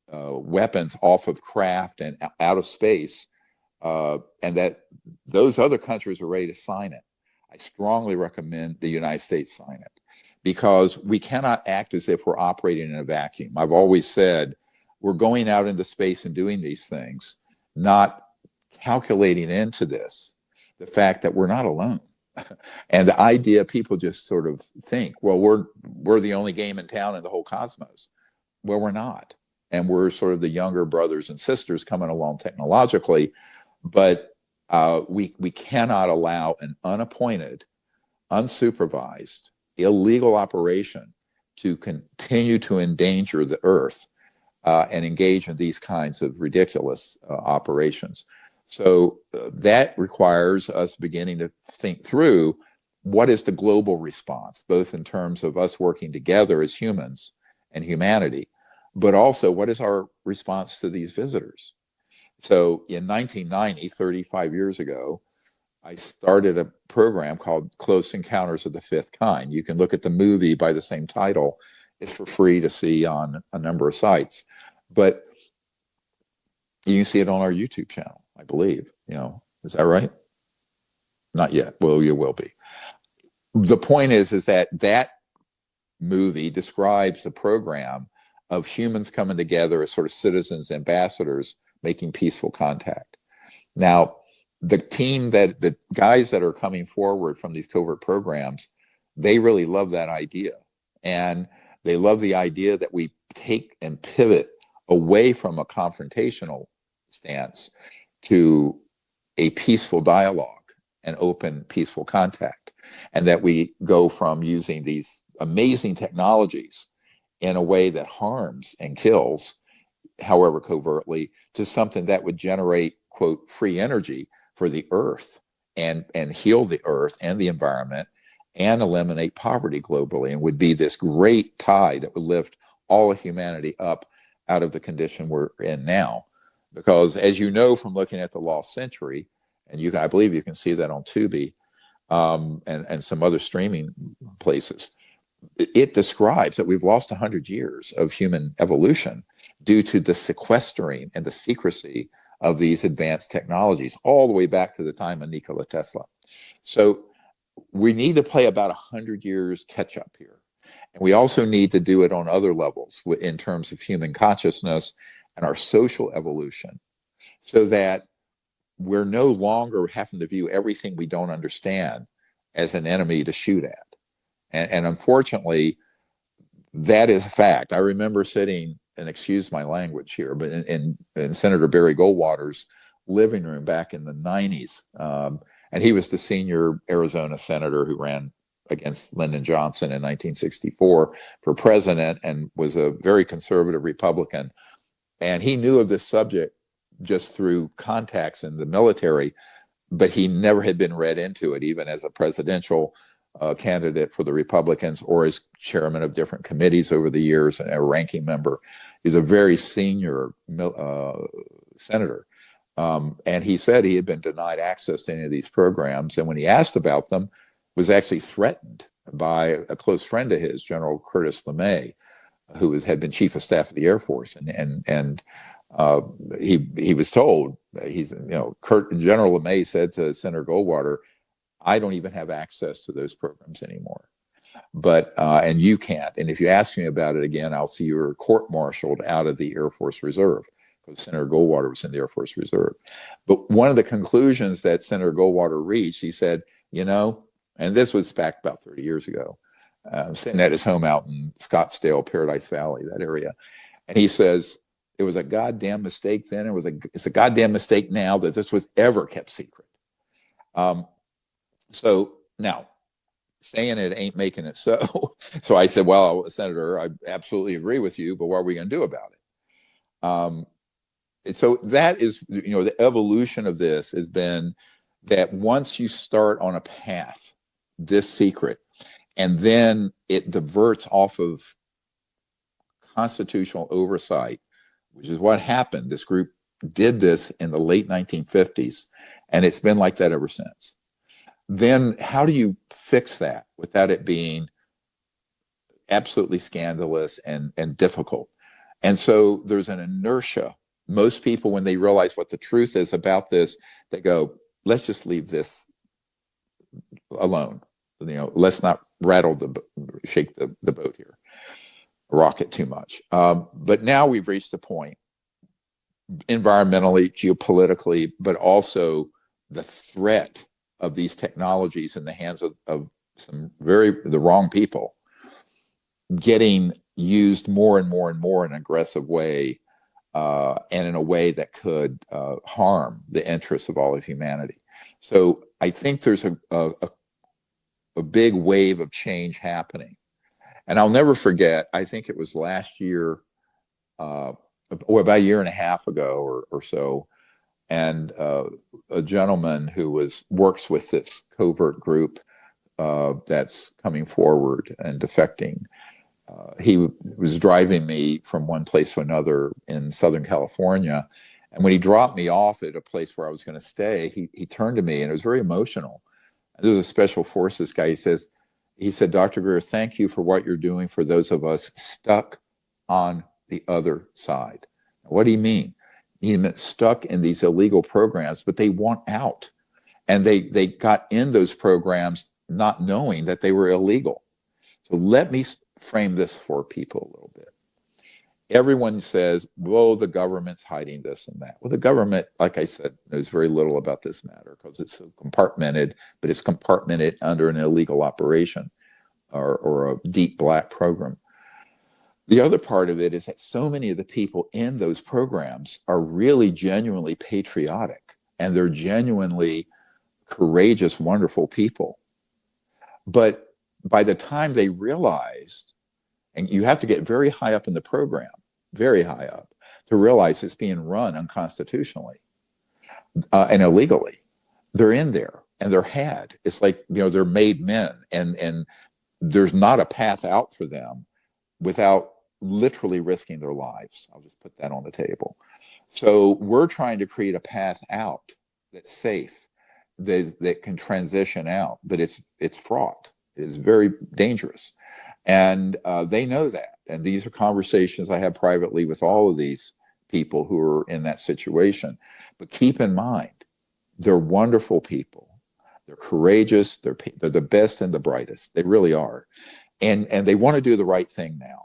Speaker 1: weapons off of craft and out of space, and that those other countries are ready to sign it. I strongly recommend the United States sign it, because we cannot act as if we're operating in a vacuum. I've always said we're going out into space and doing these things, not calculating into this the fact that we're not alone. And the idea people just sort of think, well, we're the only game in town in the whole cosmos. Well, we're not. And we're sort of the younger brothers and sisters coming along technologically, but we cannot allow an unappointed, unsupervised, illegal operation to continue to endanger the Earth and engage in these kinds of ridiculous operations. So that requires us beginning to think through what is the global response, both in terms of us working together as humans and humanity, but also what is our response to these visitors. So in 1990, 35 years ago, I started a program called Close Encounters of the Fifth Kind. You can look at the movie by the same title. It's for free to see on a number of sites, but you can see it on our YouTube channel, I believe. Is that right? Not yet. Well, you will be. The point is that movie describes the program of humans coming together as sort of citizens, ambassadors, making peaceful contact. Now, the guys that are coming forward from these covert programs, they really love that idea. And they love the idea that we take and pivot away from a confrontational stance to a peaceful dialogue and open, peaceful contact, and that we go from using these amazing technologies in a way that harms and kills, however covertly, to something that would generate, quote, free energy for the earth and heal the earth and the environment and eliminate poverty globally, and would be this great tide that would lift all of humanity up out of the condition we're in now. Because as you know from looking at the Lost Century, and I believe you can see that on Tubi and some other streaming places, it describes that we've lost 100 years of human evolution due to the sequestering and the secrecy of these advanced technologies, all the way back to the time of Nikola Tesla. So we need to play about 100 years catch up here. And we also need to do it on other levels in terms of human consciousness and our social evolution, so that we're no longer having to view everything we don't understand as an enemy to shoot at. And unfortunately, that is a fact. I remember sitting, and excuse my language here, but in Senator Barry Goldwater's living room back in the 90s. And he was the senior Arizona senator who ran against Lyndon Johnson in 1964 for president and was a very conservative Republican. And he knew of this subject just through contacts in the military, but he never had been read into it, even as a presidential candidate for the Republicans or as chairman of different committees over the years and a ranking member. He's a very senior senator. And he said he had been denied access to any of these programs. And when he asked about them, was actually threatened by a close friend of his, General Curtis LeMay, who had been chief of staff of the Air Force. And he was told, General LeMay said to Senator Goldwater, I don't even have access to those programs anymore. But, and you can't. And if you ask me about it again, I'll see you're court-martialed out of the Air Force Reserve, because Senator Goldwater was in the Air Force Reserve. But one of the conclusions that Senator Goldwater reached, he said, and this was back about 30 years ago, sitting at his home out in Scottsdale, Paradise Valley, that area. And he says, it was a goddamn mistake then. It's a goddamn mistake now that this was ever kept secret. So now, saying it ain't making it so. So I said, well, Senator, I absolutely agree with you, but what are we going to do about it? So that is, the evolution of this has been that once you start on a path, this secret, and then it diverts off of constitutional oversight, which is what happened. This group did this in the late 1950s, and it's been like that ever since. Then how do you fix that without it being absolutely scandalous and difficult? And so there's an inertia. Most people, when they realize what the truth is about this, they go, let's just leave this alone. Let's not shake the boat here, rock it too much. But now we've reached a point, environmentally, geopolitically, but also the threat of these technologies in the hands of the wrong people getting used more and more and more in an aggressive way, and in a way that could harm the interests of all of humanity. So I think there's a big wave of change happening. And I'll never forget, I think it was last year, or about a year and a half ago or so, and a gentleman who works with this covert group that's coming forward and defecting, he was driving me from one place to another in Southern California. And when he dropped me off at a place where I was going to stay, he turned to me, and it was very emotional. There was a special forces guy. He said, Dr. Greer, thank you for what you're doing for those of us stuck on the other side. What do you mean? He meant stuck in these illegal programs, but they want out. And they got in those programs not knowing that they were illegal. So let me frame this for people a little bit. Everyone says, well, the government's hiding this and that. Well, the government, like I said, knows very little about this matter because it's so compartmented, but it's compartmented under an illegal operation or a deep black program. The other part of it is that so many of the people in those programs are really genuinely patriotic, and they're genuinely courageous, wonderful people. But by the time they realized, and you have to get very high up in the program, very high up, to realize it's being run unconstitutionally and illegally, they're in there and they're had. It's like, they're made men, and there's not a path out for them without literally risking their lives. I'll just put that on the table. So we're trying to create a path out that's safe, that can transition out, but it's fraught. It is very dangerous. And they know that. And these are conversations I have privately with all of these people who are in that situation. But keep in mind, they're wonderful people. They're courageous. They're the best and the brightest. They really are. And they want to do the right thing now.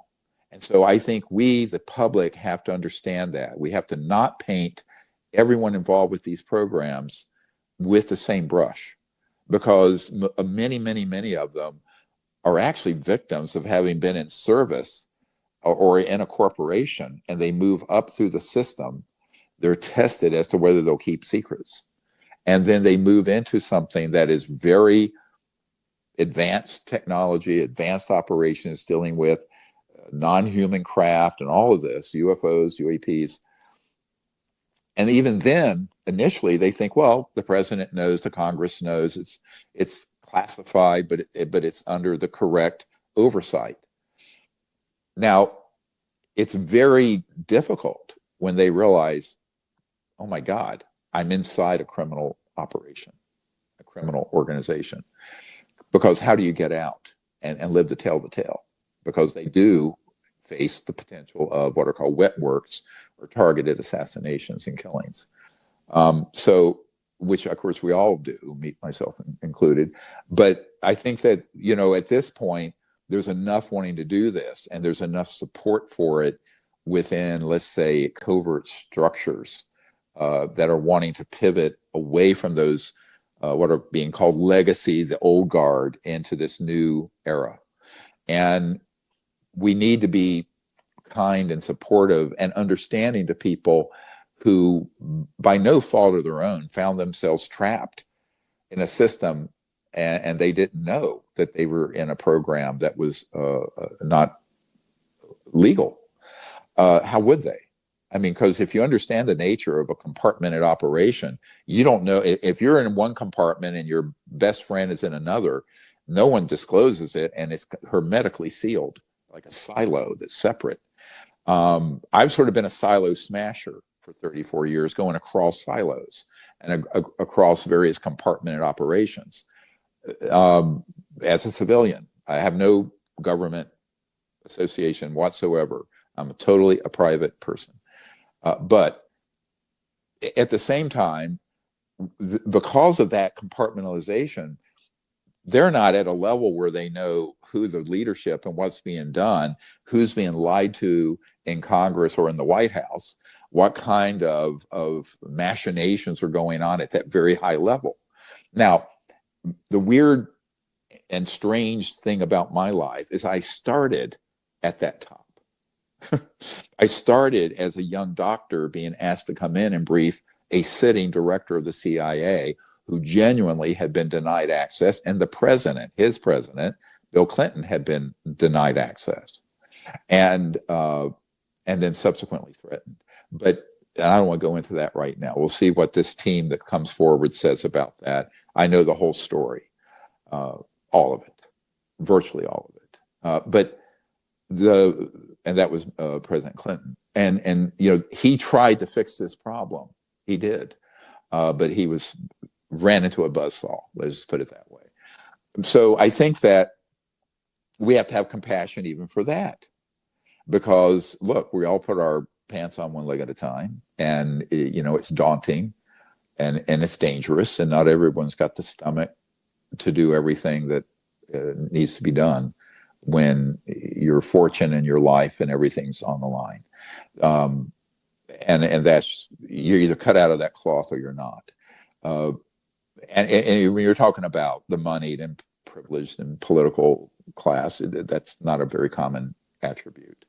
Speaker 1: And so I think we, the public, have to understand that. We have to not paint everyone involved with these programs with the same brush, because many, many, many of them are actually victims of having been in service or in a corporation, and they move up through the system. They're tested as to whether they'll keep secrets. And then they move into something that is very advanced technology, advanced operations, dealing with non-human craft and all of this, UFOs, UAPs. And even then, initially, they think, well, the president knows, the Congress knows, it's classified, but it's under the correct oversight. Now, it's very difficult when they realize, oh my God, I'm inside a criminal operation, a criminal organization. Because how do you get out and live to tell the tale? Because they do face the potential of what are called wet works, or targeted assassinations and killings. So, which of course we all do, me, myself included. But I think that, at this point, there's enough wanting to do this, and there's enough support for it within, let's say, covert structures that are wanting to pivot away from those, what are being called legacy, the old guard, into this new era. And we need to be kind and supportive and understanding to people who, by no fault of their own, found themselves trapped in a system, and they didn't know that they were in a program that was not legal. How would they? I mean, because if you understand the nature of a compartmented operation, you don't know if you're in one compartment and your best friend is in another. No one discloses it, and it's hermetically sealed, like a silo that's separate. I've sort of been a silo smasher for 34 years, going across silos and across various compartmented operations. As a civilian, I have no government association whatsoever. I'm totally a private person. But at the same time, because of that compartmentalization, they're not at a level where they know who the leadership and what's being done, who's being lied to in Congress or in the White House, what kind of machinations are going on at that very high level. Now, the weird and strange thing about my life is I started at that top. I started as a young doctor being asked to come in and brief a sitting director of the CIA who genuinely had been denied access, and the president, his president, Bill Clinton, had been denied access, and then subsequently threatened. But I don't want to go into that right now. We'll see what this team that comes forward says about that. I know the whole story, all of it, virtually all of it. And that was President Clinton, and he tried to fix this problem. He did, but he ran into a buzzsaw. Let's just put it that way. So I think that we have to have compassion even for that, because look, we all put our pants on one leg at a time, and it's daunting, and it's dangerous, and not everyone's got the stomach to do everything that needs to be done when your fortune and your life and everything's on the line. And that's, you're either cut out of that cloth or you're not. And when you're talking about the moneyed and privileged and political class, that's not a very common attribute.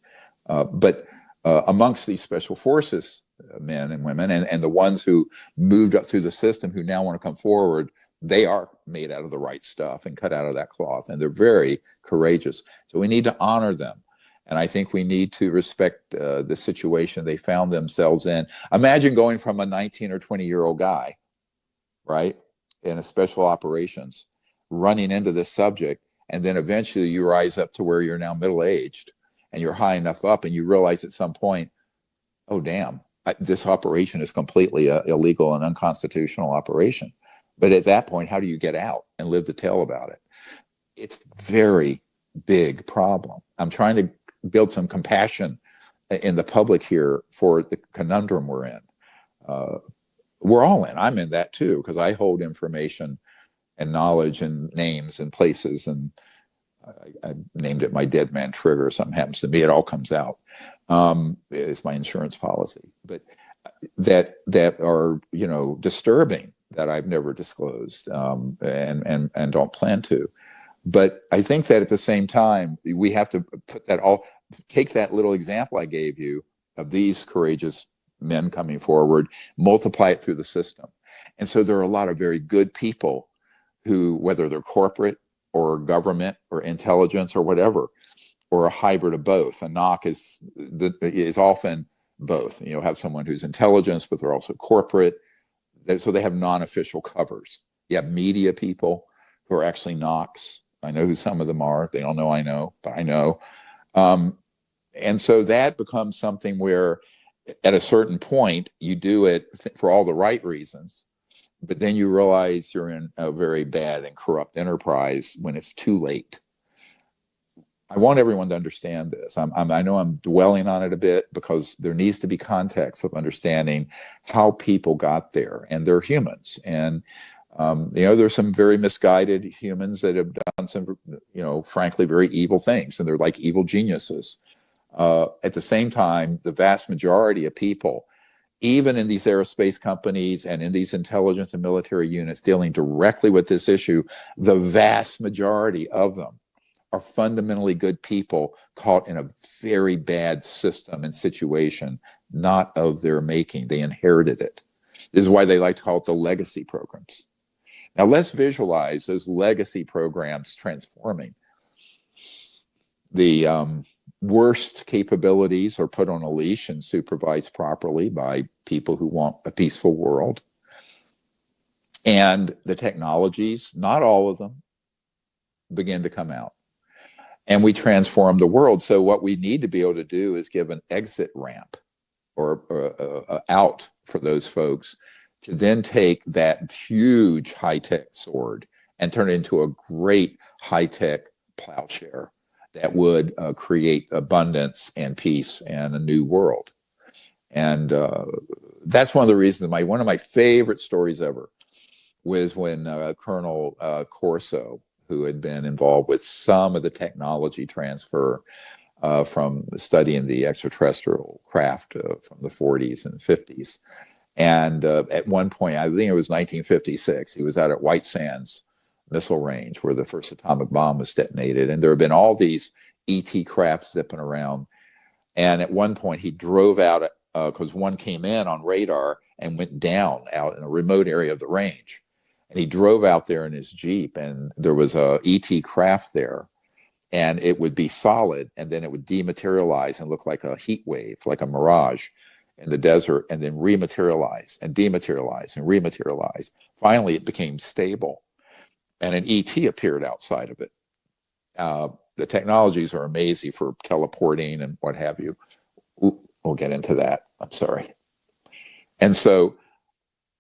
Speaker 1: But amongst these special forces men and women, and the ones who moved up through the system who now want to come forward, they are made out of the right stuff and cut out of that cloth, and they're very courageous. So we need to honor them. And I think we need to respect the situation they found themselves in. Imagine going from a 19 or 20-year-old guy, right, in a special operations, running into this subject, and then eventually you rise up to where you're now middle-aged, and you're high enough up, and you realize at some point, oh, damn, this operation is completely illegal and unconstitutional operation. But at that point, how do you get out and live to tell about it? It's a very big problem. I'm trying to build some compassion in the public here for the conundrum we're in. We're all in. I'm in that too, because I hold information and knowledge and names and places, and I named it my dead man trigger. Something happens to me, it all comes out. It's my insurance policy, but that are, you know, disturbing, that I've never disclosed, and don't plan to. But I think that at the same time, we have to take that little example I gave you of these courageous men coming forward, multiply it through the system. And so there are a lot of very good people who, whether they're corporate or government or intelligence or whatever, or a hybrid of both. A NOC is often both. You know, have someone who's intelligence, but they're also corporate. So they have non-official covers. You have media people who are actually NOCs. I know who some of them are. They don't know I know, but I know. And so that becomes something where at a certain point, you do it for all the right reasons, but then you realize you're in a very bad and corrupt enterprise when it's too late. I want everyone to understand this. I know I'm dwelling on it a bit because there needs to be context of understanding how people got there, and they're humans. And you know, there's some very misguided humans that have done some, you know, frankly, very evil things, and they're like evil geniuses. At the same time, the vast majority of people, even in these aerospace companies and in these intelligence and military units dealing directly with this issue, the vast majority of them are fundamentally good people caught in a very bad system and situation, not of their making. They inherited it. This is why they like to call it the legacy programs. Now let's visualize those legacy programs transforming. The worst capabilities are put on a leash and supervised properly by people who want a peaceful world. And the technologies, not all of them, begin to come out. And we transform the world. So what we need to be able to do is give an exit ramp or out for those folks to then take that huge high-tech sword and turn it into a great high-tech plowshare that would create abundance and peace and a new world. And that's one of the reasons, one of my favorite stories ever was when Colonel Corso, who had been involved with some of the technology transfer from studying the extraterrestrial craft from the 40s and 50s. And at one point, I think it was 1956, he was out at White Sands Missile Range where the first atomic bomb was detonated. And there have been all these ET craft zipping around. And at one point, he drove out because one came in on radar and went down out in a remote area of the range. And he drove out there in his Jeep, and there was a ET craft there, and it would be solid, and then it would dematerialize and look like a heat wave, like a mirage in the desert, and then rematerialize and dematerialize and rematerialize. Finally, it became stable, and an ET appeared outside of it. The technologies are amazing for teleporting and what have you. We'll get into that. I'm sorry. And so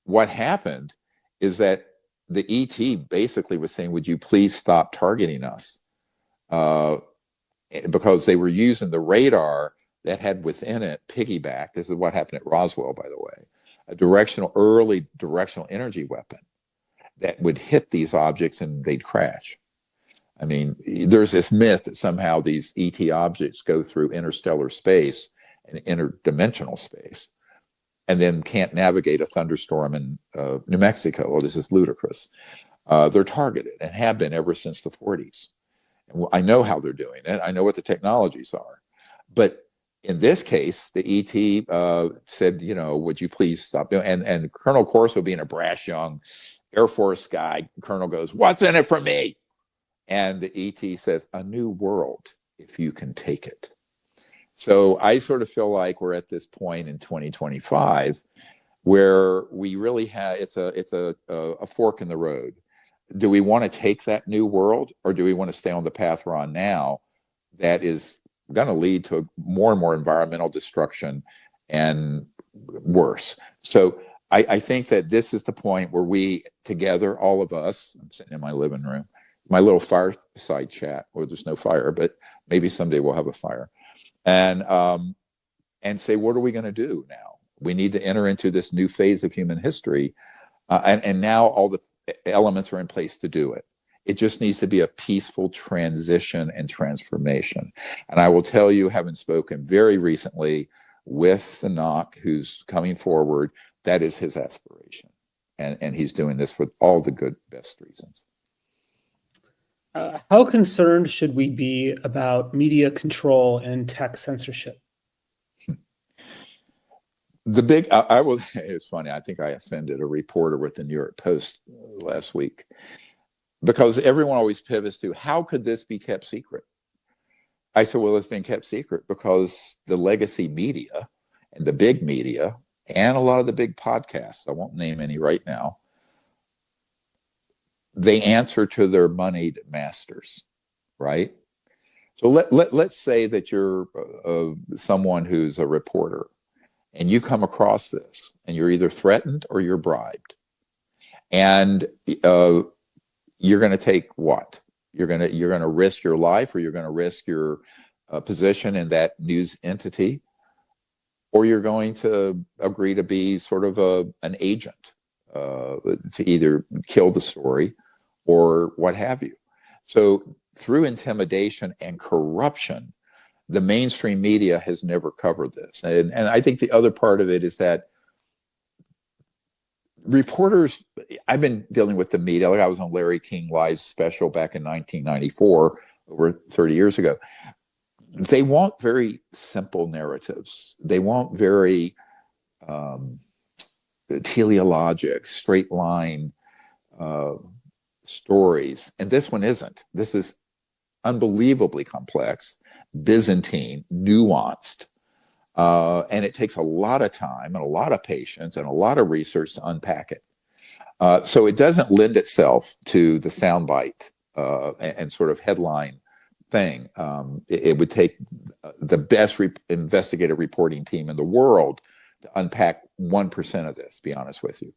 Speaker 1: what happened is that the ET basically was saying, would you please stop targeting us? Because they were using the radar that had within it piggyback. This is what happened at Roswell, by the way, a early directional energy weapon that would hit these objects and they'd crash. I mean, there's this myth that somehow these ET objects go through interstellar space and interdimensional space and then can't navigate a thunderstorm in New Mexico. Well, this is ludicrous. They're targeted and have been ever since the 40s. And I know how they're doing it. I know what the technologies are. But In this case, the ET said, would you please stop doing? And Colonel Corso, being a brash young Air Force guy, Colonel goes, "What's in it for me?" And the ET says, "A new world, if you can take it." So I sort of feel like we're at this point in 2025 where we really have it's a fork in the road. Do we want to take that new world, or do we want to stay on the path we're on now that is going to lead to more and more environmental destruction and worse? So I think that this is the point where we together, all of us, I'm sitting in my living room, my little fireside chat, where there's no fire, but maybe someday we'll have a fire, and say, what are we going to do now? We need to enter into this new phase of human history, and now all the elements are in place to do it. It just needs to be a peaceful transition and transformation. And I will tell you, having spoken very recently with the NOC, who's coming forward, that is his aspiration. And he's doing this for all the good, best reasons.
Speaker 2: How concerned should we be about media control and tech censorship?
Speaker 1: It's funny, I think I offended a reporter with the New York Post last week, because everyone always pivots to, how could this be kept secret? I said, well, it's been kept secret because the legacy media and the big media and a lot of the big podcasts, I won't name any right now, they answer to their moneyed masters, right? So let's say that you're someone who's a reporter, and you come across this, and you're either threatened or you're bribed, and you're going to take what? You're going to risk your life, or you're going to risk your position in that news entity, or you're going to agree to be sort of an agent to either kill the story or what have you. So through intimidation and corruption, the mainstream media has never covered this. And I think the other part of it is that reporters, I've been dealing with the media, like I was on Larry King Live's special back in 1994, over 30 years ago. They want very simple narratives. They want very teleologic, straight line stories. And this one isn't. This is unbelievably complex, Byzantine, nuanced, and it takes a lot of time and a lot of patience and a lot of research to unpack it. So it doesn't lend itself to the soundbite and sort of headline thing. It would take the best investigative reporting team in the world to unpack 1% of this, to be honest with you.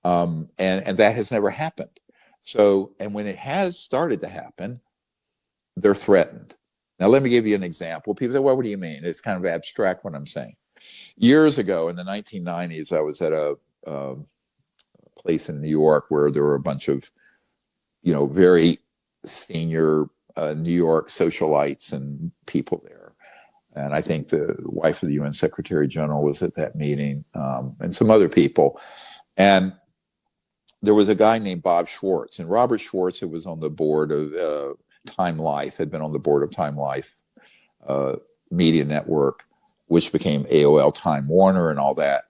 Speaker 1: And that has never happened. So, and when it has started to happen, they're threatened. Now, let me give you an example. People say, well, what do you mean? It's kind of abstract what I'm saying. Years ago, in the 1990s, I was at a place in New York where there were a bunch of, very senior New York socialites and people there. And I think the wife of the UN Secretary General was at that meeting, and some other people. And there was a guy named Bob Schwartz. And Robert Schwartz, who was on the board of Time Life, had been on the board of Time Life media network, which became AOL Time Warner and all that.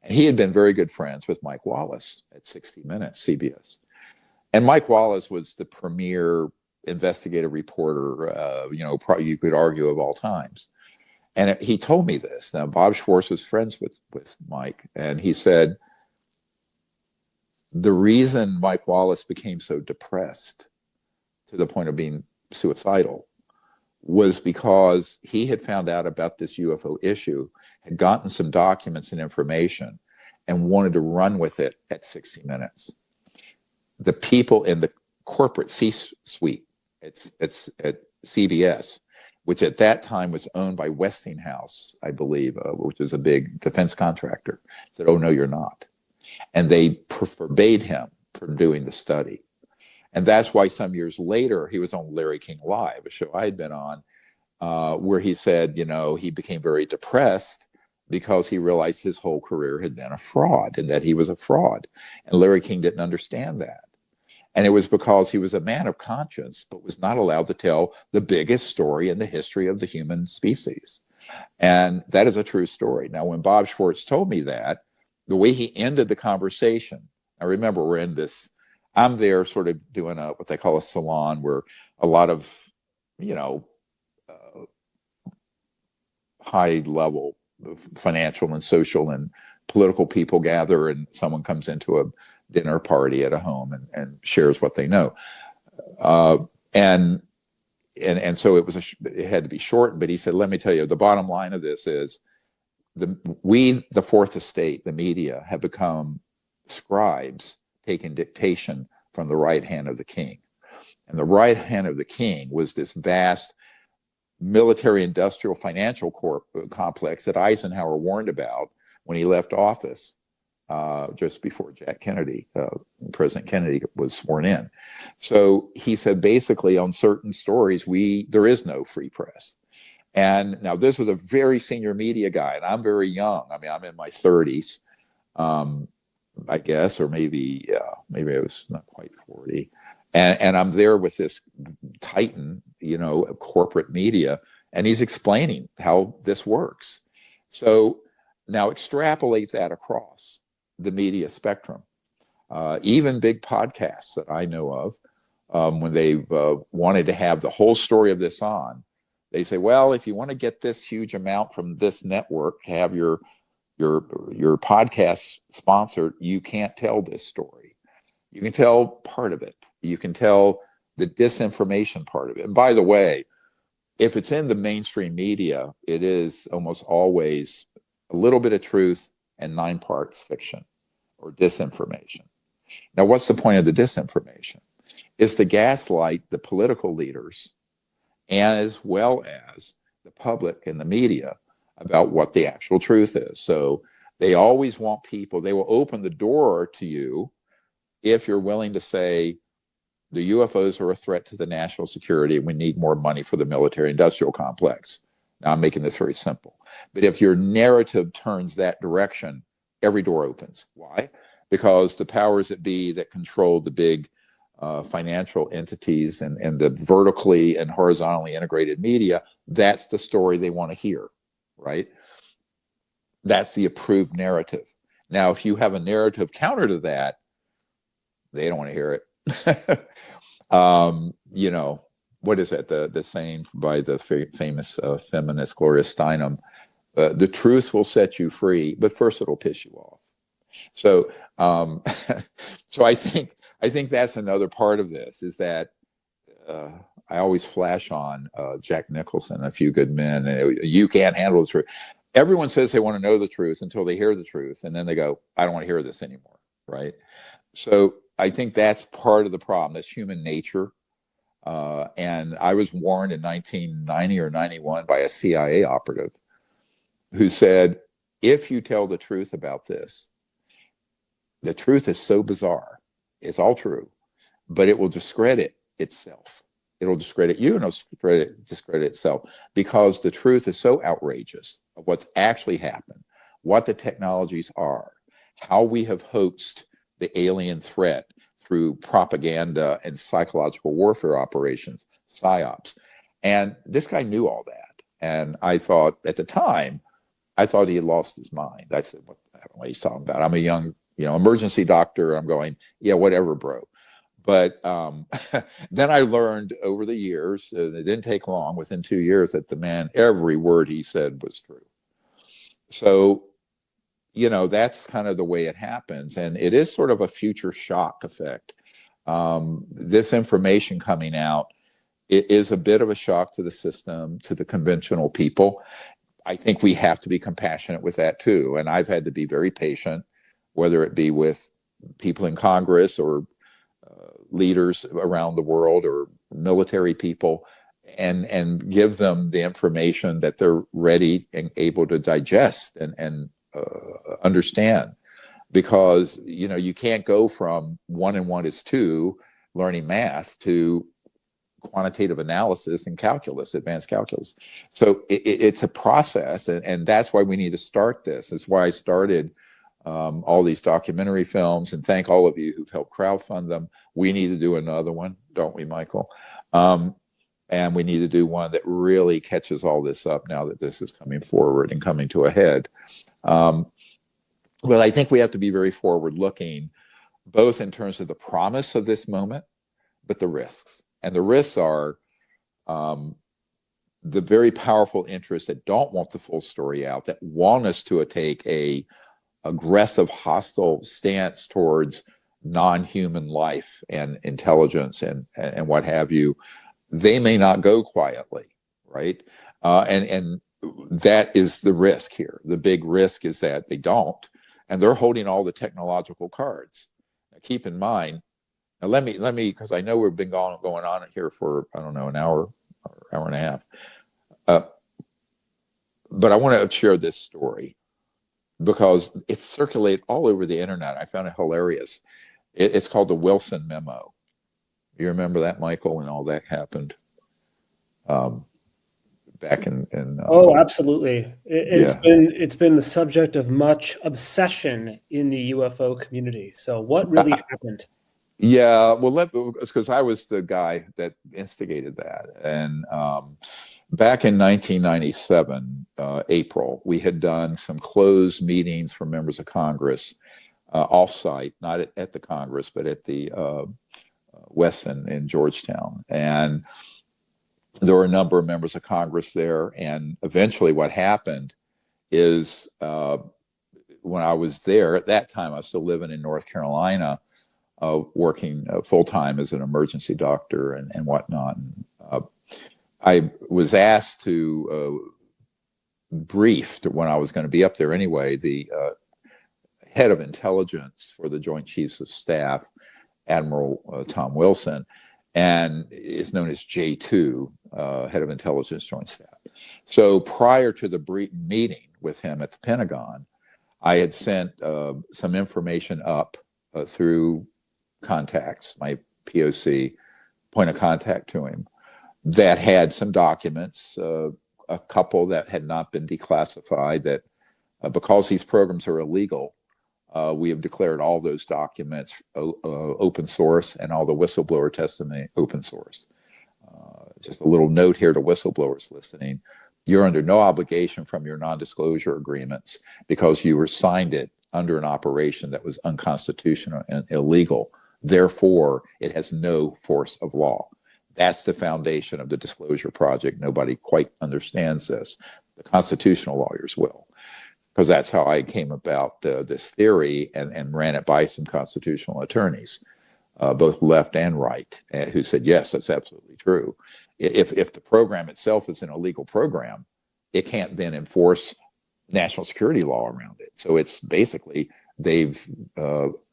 Speaker 1: And he had been very good friends with Mike Wallace at 60 Minutes, CBS. And Mike Wallace was the premier investigative reporter, you could argue, of all times. And he told me this. Now, Bob Schwartz was friends with Mike, and he said, the reason Mike Wallace became so depressed to the point of being suicidal was because he had found out about this UFO issue, had gotten some documents and information, and wanted to run with it at 60 Minutes. The people in the corporate C-suite at CBS, which at that time was owned by Westinghouse, I believe, which was a big defense contractor, said, oh, no, you're not. And they forbade him from doing the study. And that's why some years later, he was on Larry King Live, a show I had been on, where he said, he became very depressed because he realized his whole career had been a fraud and that he was a fraud. And Larry King didn't understand that. And it was because he was a man of conscience, but was not allowed to tell the biggest story in the history of the human species. And that is a true story. Now, when Bob Schwartz told me that, the way he ended the conversation, I remember I'm there sort of doing what they call a salon, where a lot of, high level financial and social and political people gather, and someone comes into a dinner party at a home and shares what they know. And so it had to be short, but he said, let me tell you, the bottom line of this is the fourth estate, the media, have become scribes taking dictation from the right hand of the king. And the right hand of the king was this vast military industrial financial complex that Eisenhower warned about when he left office just before President Kennedy was sworn in. So he said, basically, on certain stories, there is no free press. And now this was a very senior media guy, and I'm very young. I mean, I'm in my 30s, I guess, or maybe I was not quite 40. And I'm there with this titan, corporate media, and he's explaining how this works. So now extrapolate that across the media spectrum. Even big podcasts that I know of, when they've wanted to have the whole story of this on, they say, well, if you want to get this huge amount from this network to have your podcast sponsored, you can't tell this story. You can tell part of it. You can tell the disinformation part of it. And by the way, if it's in the mainstream media, it is almost always a little bit of truth and 9 parts fiction or disinformation. Now, what's the point of the disinformation? It's to gaslight the political leaders as well as the public and the media about what the actual truth is. So they always want people, they will open the door to you if you're willing to say the UFOs are a threat to the national security and we need more money for the military industrial complex. Now, I'm making this very simple. But if your narrative turns that direction, every door opens. Why? Because the powers that be that control the big financial entities and the vertically and horizontally integrated media, that's the story they want to hear, right? That's the approved narrative. Now, if you have a narrative counter to that, they don't want to hear it. What is that? The saying by the famous feminist Gloria Steinem, the truth will set you free, but first it'll piss you off. So, so I think that's another part of this, is that I always flash on Jack Nicholson, A Few Good Men. You can't handle the truth. Everyone says they want to know the truth until they hear the truth, and then they go, I don't want to hear this anymore, right? So I think that's part of the problem. That's human nature. And I was warned in 1990 or 91 by a CIA operative who said, if you tell the truth about this, the truth is so bizarre. It's all true, but it will discredit itself. It'll discredit you and it'll discredit itself, because the truth is so outrageous of what's actually happened, what the technologies are, how we have hoaxed the alien threat through propaganda and psychological warfare operations, psyops. And this guy knew all that. And I thought, at the time, I thought he had lost his mind. I said, I don't know what he's talking about. I'm a young, emergency doctor. I'm going, yeah, whatever, bro. But then I learned over the years, it didn't take long, within 2 years, that the man, every word he said was true. So, that's kind of the way it happens. And it is sort of a future shock effect. This information coming out, it is a bit of a shock to the system, to the conventional people. I think we have to be compassionate with that too. And I've had to be very patient, whether it be with people in Congress or leaders around the world or military people, and give them the information that they're ready and able to digest and understand. Because you can't go from 1 and 1 is 2 learning math to quantitative analysis and calculus, advanced calculus. So it's a process, and that's why we need to start this. That's why I started all these documentary films, and thank all of you who've helped crowdfund them. We need to do another one, don't we, Michael? And we need to do one that really catches all this up now that this is coming forward and coming to a head. Well, I think we have to be very forward-looking, both in terms of the promise of this moment, but the risks. And the risks are the very powerful interests that don't want the full story out, that want us to take a aggressive, hostile stance towards non-human life and intelligence and what have you. They may not go quietly, right? And that is the risk here. The big risk is that they don't, and they're holding all the technological cards. Now, keep in mind. Now, let me, because I know we've been going on here for, I don't know, an hour or hour and a half. But I want to share this story because it's circulated all over the internet. I found it hilarious. It's called the Wilson Memo. You remember that, Michael, when all that happened? Back in
Speaker 2: oh, absolutely. It's been the subject of much obsession in the UFO community. So what really happened?
Speaker 1: Yeah, well, because I was the guy that instigated that. And back in 1997, April, we had done some closed meetings for members of Congress, off-site, not at the Congress, but at the Wesson in Georgetown. And there were a number of members of Congress there. And eventually what happened is when I was there, at that time, I was still living in North Carolina, working full-time as an emergency doctor and whatnot. I was asked to brief when I was going to be up there anyway, the head of intelligence for the Joint Chiefs of Staff, Admiral Tom Wilson, and is known as J2, head of intelligence Joint Staff. So prior to the brief meeting with him at the Pentagon, I had sent some information up through contacts, my POC, point of contact to him, that had some documents, a couple that had not been declassified, that because these programs are illegal, we have declared all those documents open source and all the whistleblower testimony open source. Just a little note here to whistleblowers listening. You're under no obligation from your non-disclosure agreements because you were signed it under an operation that was unconstitutional and illegal. Therefore, it has no force of law. That's the foundation of the Disclosure Project. Nobody quite understands this. The constitutional lawyers will, because that's how I came about this theory and ran it by some constitutional attorneys, both left and right, who said, yes, that's absolutely true. If the program itself is an illegal program, it can't then enforce national security law around it. So it's basically, they've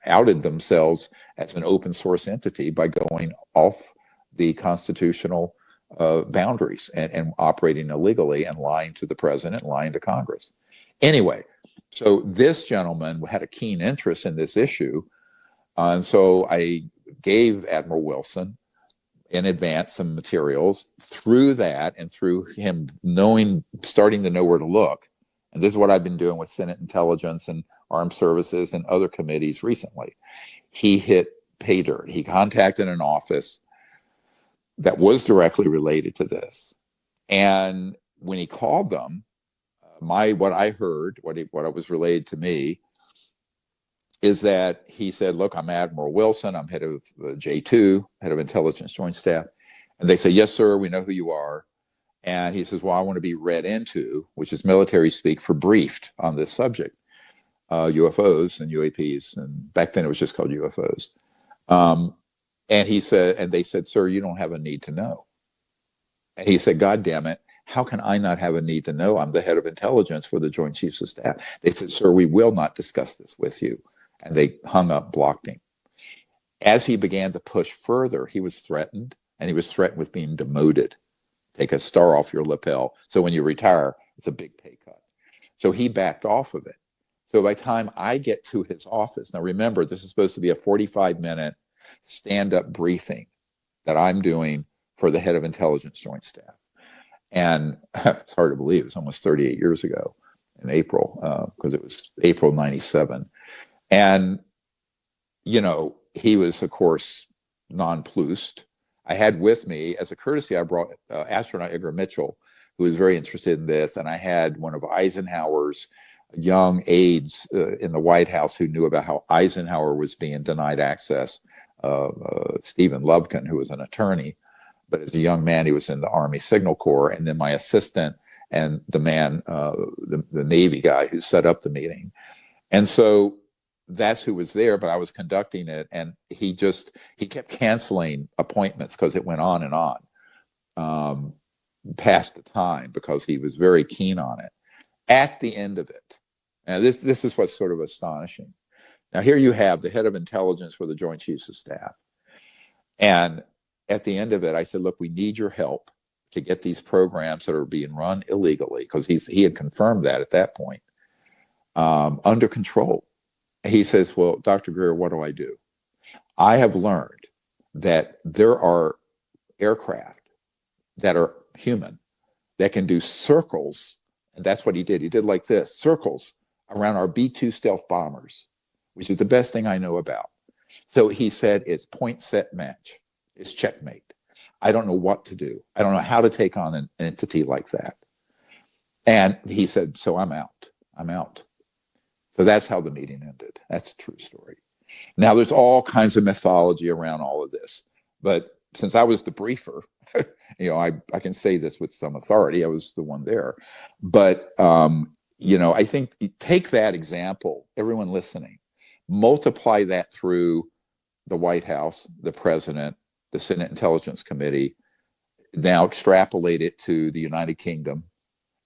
Speaker 1: outed themselves as an open source entity by going off the constitutional boundaries and operating illegally and lying to the president, lying to Congress. Anyway, so this gentleman had a keen interest in this issue. And so I gave Admiral Wilson in advance some materials. Through that and through him starting to know where to look, and this is what I've been doing with Senate Intelligence and Armed Services and other committees recently, he hit pay dirt. He contacted an office that was directly related to this. And when he called them, what I heard, what was relayed to me, is that he said, look, I'm Admiral Wilson. I'm head of J2, head of Intelligence Joint Staff. And they say, yes, sir, we know who you are. And he says, well, I want to be read into, which is military speak for briefed on this subject, UFOs and UAPs. And back then it was just called UFOs. And he said, and they said, sir, you don't have a need to know. And he said, God damn it, how can I not have a need to know? I'm the head of intelligence for the Joint Chiefs of Staff. They said, sir, we will not discuss this with you. And they hung up, blocked him. As he began to push further, he was threatened, and he was threatened with being demoted. Take a star off your lapel. So when you retire, it's a big pay cut. So he backed off of it. So by the time I get to his office, now remember, this is supposed to be a 45-minute stand-up briefing that I'm doing for the head of Intelligence Joint Staff. And it's hard to believe, it was almost 38 years ago in April, because it was April 97. And, you know, he was, of course, nonplussed. I had with me, as a courtesy, I brought astronaut Edgar Mitchell, who was very interested in this, and I had one of Eisenhower's young aides in the White House who knew about how Eisenhower was being denied access, Stephen Lubkin, who was an attorney, but as a young man, he was in the Army Signal Corps, and then my assistant and the man, the Navy guy who set up the meeting. And so that's who was there, but I was conducting it, and he kept canceling appointments because it went on and on past the time, because he was very keen on it. At the end of it, and this is what's sort of astonishing. Now, here you have the head of intelligence for the Joint Chiefs of Staff. And at the end of it, I said, look, we need your help to get these programs that are being run illegally, because he had confirmed that at that point, under control. He says, well, Dr. Greer, what do I do? I have learned that there are aircraft that are human that can do circles. And that's what he did. He did like this, circles around our B-2 stealth bombers, which is the best thing I know about. So he said, it's point, set, match. It's checkmate. I don't know what to do. I don't know how to take on an entity like that. And he said, so I'm out. I'm out. So that's how the meeting ended. That's a true story. Now, there's all kinds of mythology around all of this. But since I was the briefer, I can say this with some authority. I was the one there. But, I think you take that example, everyone listening, multiply that through the White House, the president, the Senate Intelligence Committee, now extrapolate it to the United Kingdom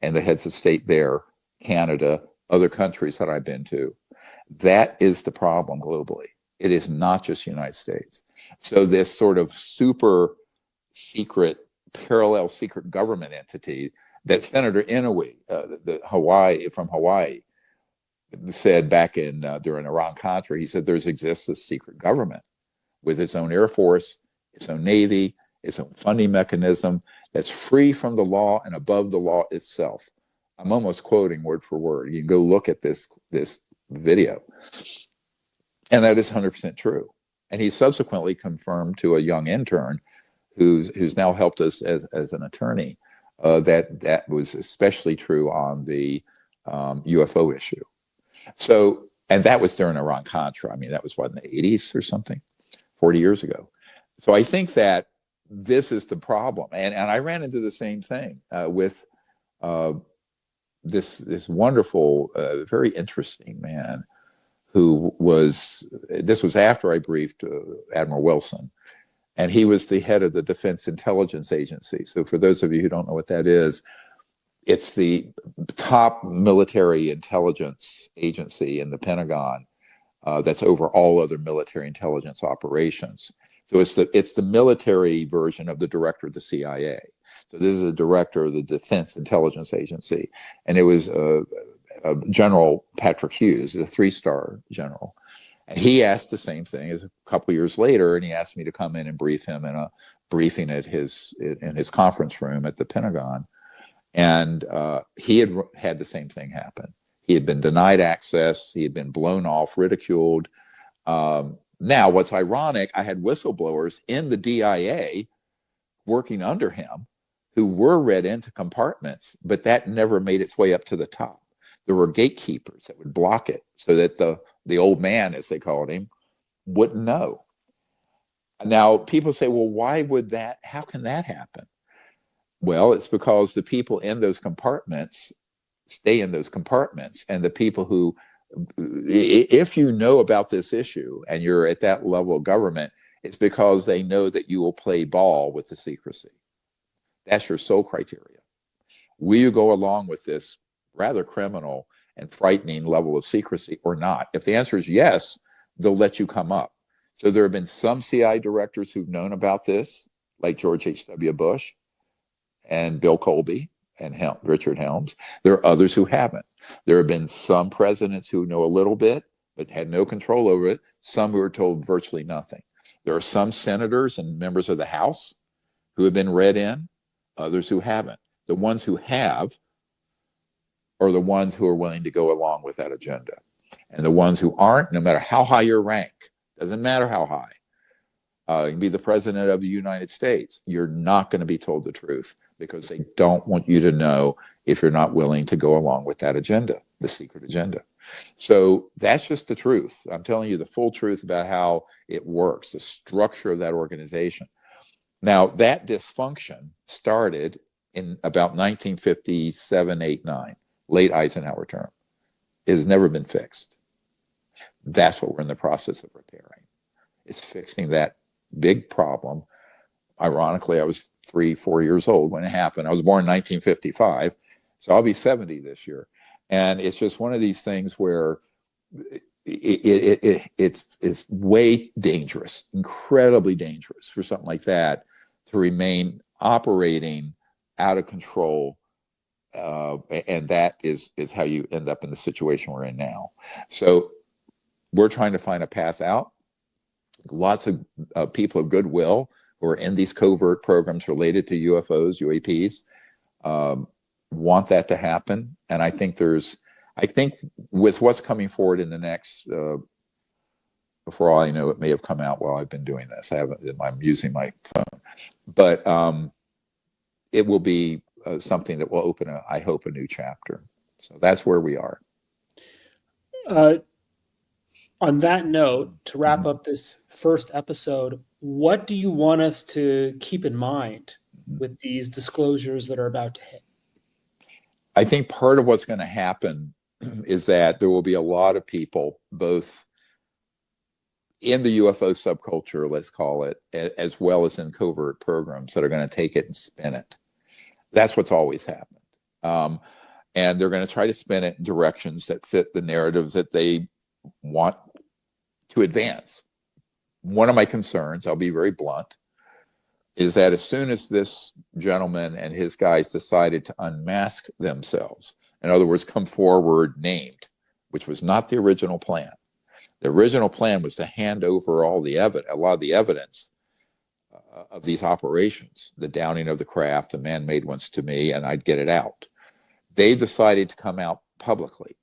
Speaker 1: and the heads of state there, Canada, other countries that I've been to. That is the problem globally. It is not just the United States. So this sort of super secret, parallel secret government entity that Senator Inouye, from Hawaii, said back in during Iran-Contra, he said there exists a secret government with its own Air Force, its own Navy, its own funding mechanism that's free from the law and above the law itself. I'm almost quoting word for word. You can go look at this video. And that is 100% true. And he subsequently confirmed to a young intern who's now helped us as an attorney that was especially true on the UFO issue. So, and that was during Iran-Contra. I mean, that was what, in the 80s or something, 40 years ago. So I think that this is the problem. And I ran into the same thing with this wonderful, very interesting man who this was after I briefed Admiral Wilson, and he was the head of the Defense Intelligence Agency. So for those of you who don't know what that is, it's the top military intelligence agency in the Pentagon that's over all other military intelligence operations. So it's the military version of the director of the CIA. So this is a director of the Defense Intelligence Agency, and it was General Patrick Hughes, a 3-star general. And he asked the same thing as a couple of years later, and he asked me to come in and brief him in a briefing in his conference room at the Pentagon. And he had the same thing happen. He had been denied access. He had been blown off, ridiculed. Now, what's ironic, I had whistleblowers in the DIA working under him who were read into compartments, but that never made its way up to the top. There were gatekeepers that would block it so that the old man, as they called him, wouldn't know. Now, people say, well, how can that happen? Well, it's because the people in those compartments stay in those compartments, and the people who, if you know about this issue and you're at that level of government, it's because they know that you will play ball with the secrecy. That's your sole criteria. Will you go along with this rather criminal and frightening level of secrecy or not? If the answer is yes, they'll let you come up. So there have been some CI directors who've known about this, like George H.W. Bush and Bill Colby and Richard Helms. There are others who haven't. There have been some presidents who know a little bit, but had no control over it. Some who are told virtually nothing. There are some senators and members of the House who have been read in, others who haven't. The ones who have are the ones who are willing to go along with that agenda. And the ones who aren't, no matter how high your rank, doesn't matter how high, You can be the president of the United States. You're not going to be told the truth because they don't want you to know if you're not willing to go along with that agenda, the secret agenda. So that's just the truth. I'm telling you the full truth about how it works, the structure of that organization. Now, that dysfunction started in about 1957, 8, 9, late Eisenhower term. It has never been fixed. That's what we're in the process of repairing. It's fixing that big problem. Ironically, I was 3-4 years old when it happened. I was born in 1955, so I'll be 70 this year. And it's just one of these things where it's way dangerous, incredibly dangerous for something like that to remain operating out of control. And that is how you end up in the situation we're in now. So we're trying to find a path out. Lots of people of goodwill who are in these covert programs related to UFOs, UAPs, want that to happen. And I think with what's coming forward in the next, for all I know, it may have come out while I've been doing this. I'm using my phone, but it will be something that will open, I hope, a new chapter. So that's where we are.
Speaker 2: On that note, to wrap up this first episode, what do you want us to keep in mind with these disclosures that are about to hit?
Speaker 1: I think part of what's going to happen is that there will be a lot of people, both in the UFO subculture, let's call it, as well as in covert programs, that are going to take it and spin it. That's what's always happened. And they're going to try to spin it in directions that fit the narrative that they want to advance. One of my concerns, I'll be very blunt, is that as soon as this gentleman and his guys decided to unmask themselves, in other words, come forward named, which was not the original plan. The original plan was to hand over a lot of the evidence of these operations, the downing of the craft, the man-made ones to me, and I'd get it out. They decided to come out publicly.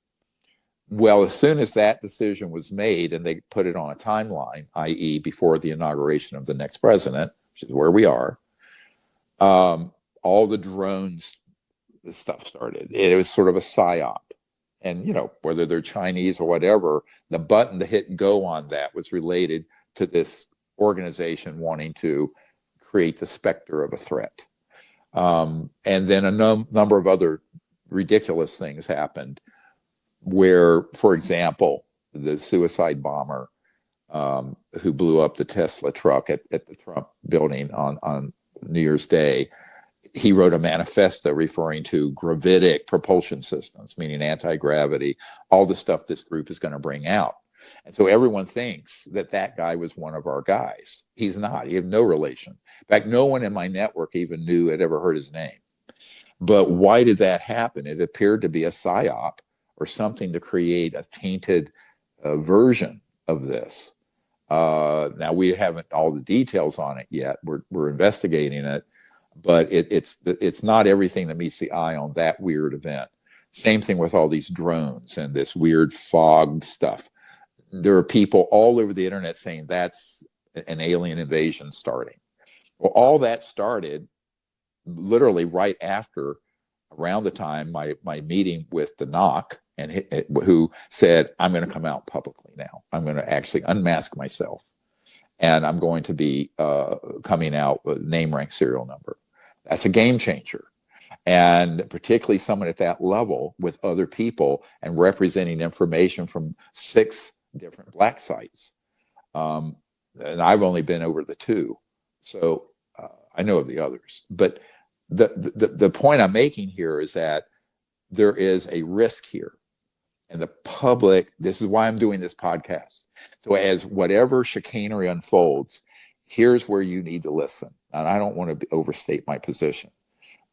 Speaker 1: Well, as soon as that decision was made and they put it on a timeline, i.e. before the inauguration of the next president, which is where we are, all the drones stuff started. It was sort of a psyop. And, whether they're Chinese or whatever, the button to hit go on that was related to this organization wanting to create the specter of a threat. And then a number of other ridiculous things happened where, for example, the suicide bomber who blew up the Tesla truck at the Trump building on New Year's Day, he wrote a manifesto referring to gravitic propulsion systems, meaning anti-gravity, all the stuff this group is going to bring out. And so everyone thinks that guy was one of our guys. He's not. He had no relation. In fact, no one in my network even knew had ever heard his name. But why did that happen? It appeared to be a psyop or something to create a tainted version of this. Now, we haven't all the details on it yet. We're investigating it, but it's not everything that meets the eye on that weird event. Same thing with all these drones and this weird fog stuff. There are people all over the internet saying that's an alien invasion starting. Well, all that started literally right after, around the time my meeting with the NOC, and who said, I'm going to come out publicly now. I'm going to actually unmask myself. And I'm going to be coming out with name, rank, serial number. That's a game changer. And particularly someone at that level with other people and representing information from 6 different black sites. And I've only been over the 2. So I know of the others. But the point I'm making here is that there is a risk here. And the public, this is why I'm doing this podcast. So as whatever chicanery unfolds, here's where you need to listen. And I don't want to overstate my position.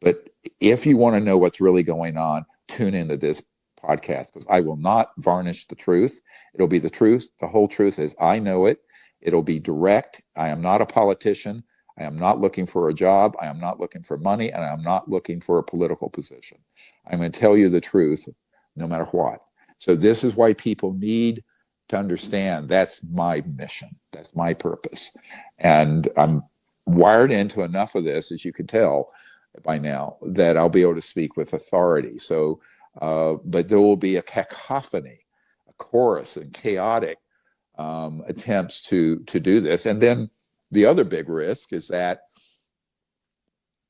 Speaker 1: But if you want to know what's really going on, tune into this podcast, because I will not varnish the truth. It'll be the truth, the whole truth as I know it. It'll be direct. I am not a politician. I am not looking for a job. I am not looking for money, and I'm not looking for a political position. I'm going to tell you the truth no matter what. So this is why people need to understand that's my mission, that's my purpose. And I'm wired into enough of this, as you can tell by now, that I'll be able to speak with authority. So, but there will be a cacophony, a chorus, and chaotic attempts to do this. And then the other big risk is that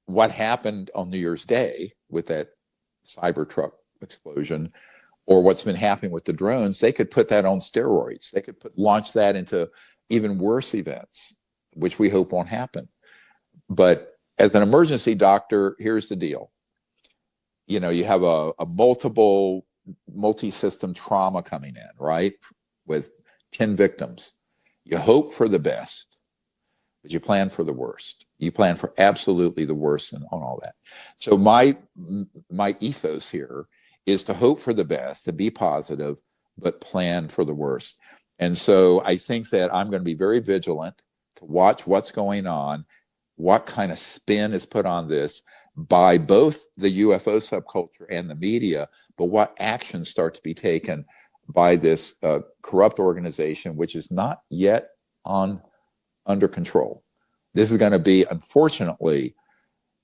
Speaker 1: what happened on New Year's Day with that Cybertruck explosion, or what's been happening with the drones, they could put that on steroids. They could launch that into even worse events, which we hope won't happen. But as an emergency doctor, here's the deal. You know, you have a multi-system trauma coming in, right? With 10 victims. You hope for the best, but you plan for the worst. You plan for absolutely the worst on all that. So my ethos here is to hope for the best, to be positive, but plan for the worst. And so I think that I'm going to be very vigilant to watch what's going on, what kind of spin is put on this by both the UFO subculture and the media, but what actions start to be taken by this corrupt organization, which is not yet under control. This is going to be, unfortunately,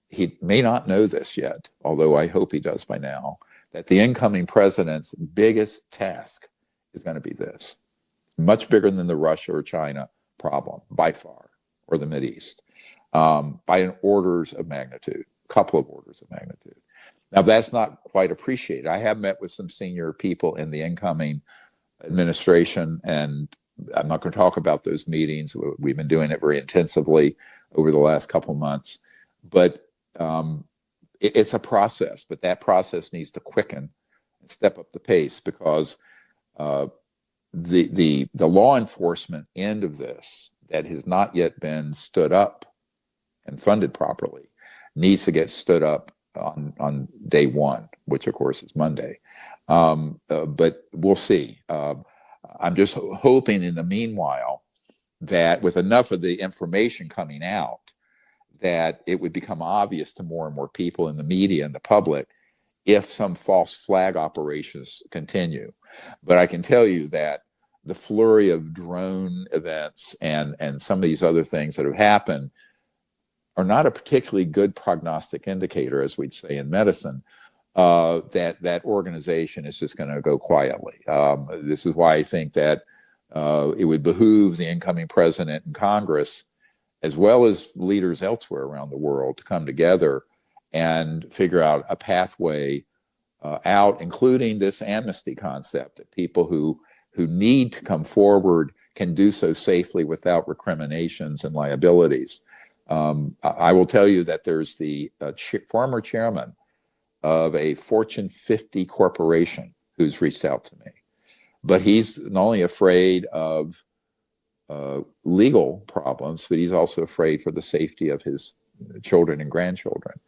Speaker 1: he may not know this yet, although I hope he does by now, that the incoming president's biggest task is going to be this. Much bigger than the Russia or China problem, by far, or the Mideast, by an orders of magnitude, couple of orders of magnitude. Now, that's not quite appreciated. I have met with some senior people in the incoming administration, and I'm not going to talk about those meetings. We've been doing it very intensively over the last couple of months, but it's a process, but that process needs to quicken and step up the pace, because the law enforcement end of this that has not yet been stood up and funded properly needs to get stood up on day one, which of course is Monday. But we'll see. I'm just hoping in the meanwhile that with enough of the information coming out, that it would become obvious to more and more people in the media and the public if some false flag operations continue. But I can tell you that the flurry of drone events and some of these other things that have happened are not a particularly good prognostic indicator, as we'd say in medicine, that organization is just going to go quietly. This is why I think that it would behoove the incoming president and Congress, as well as leaders elsewhere around the world, to come together and figure out a pathway out, including this amnesty concept, that people who need to come forward can do so safely without recriminations and liabilities. I will tell you that there's the former chairman of a Fortune 50 corporation who's reached out to me, but he's not only afraid of legal problems, but he's also afraid for the safety of his children and grandchildren.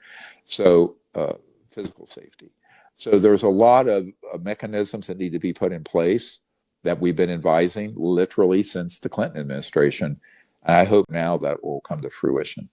Speaker 1: So physical safety. So there's a lot of mechanisms that need to be put in place that we've been advising literally since the Clinton administration. And I hope now that will come to fruition.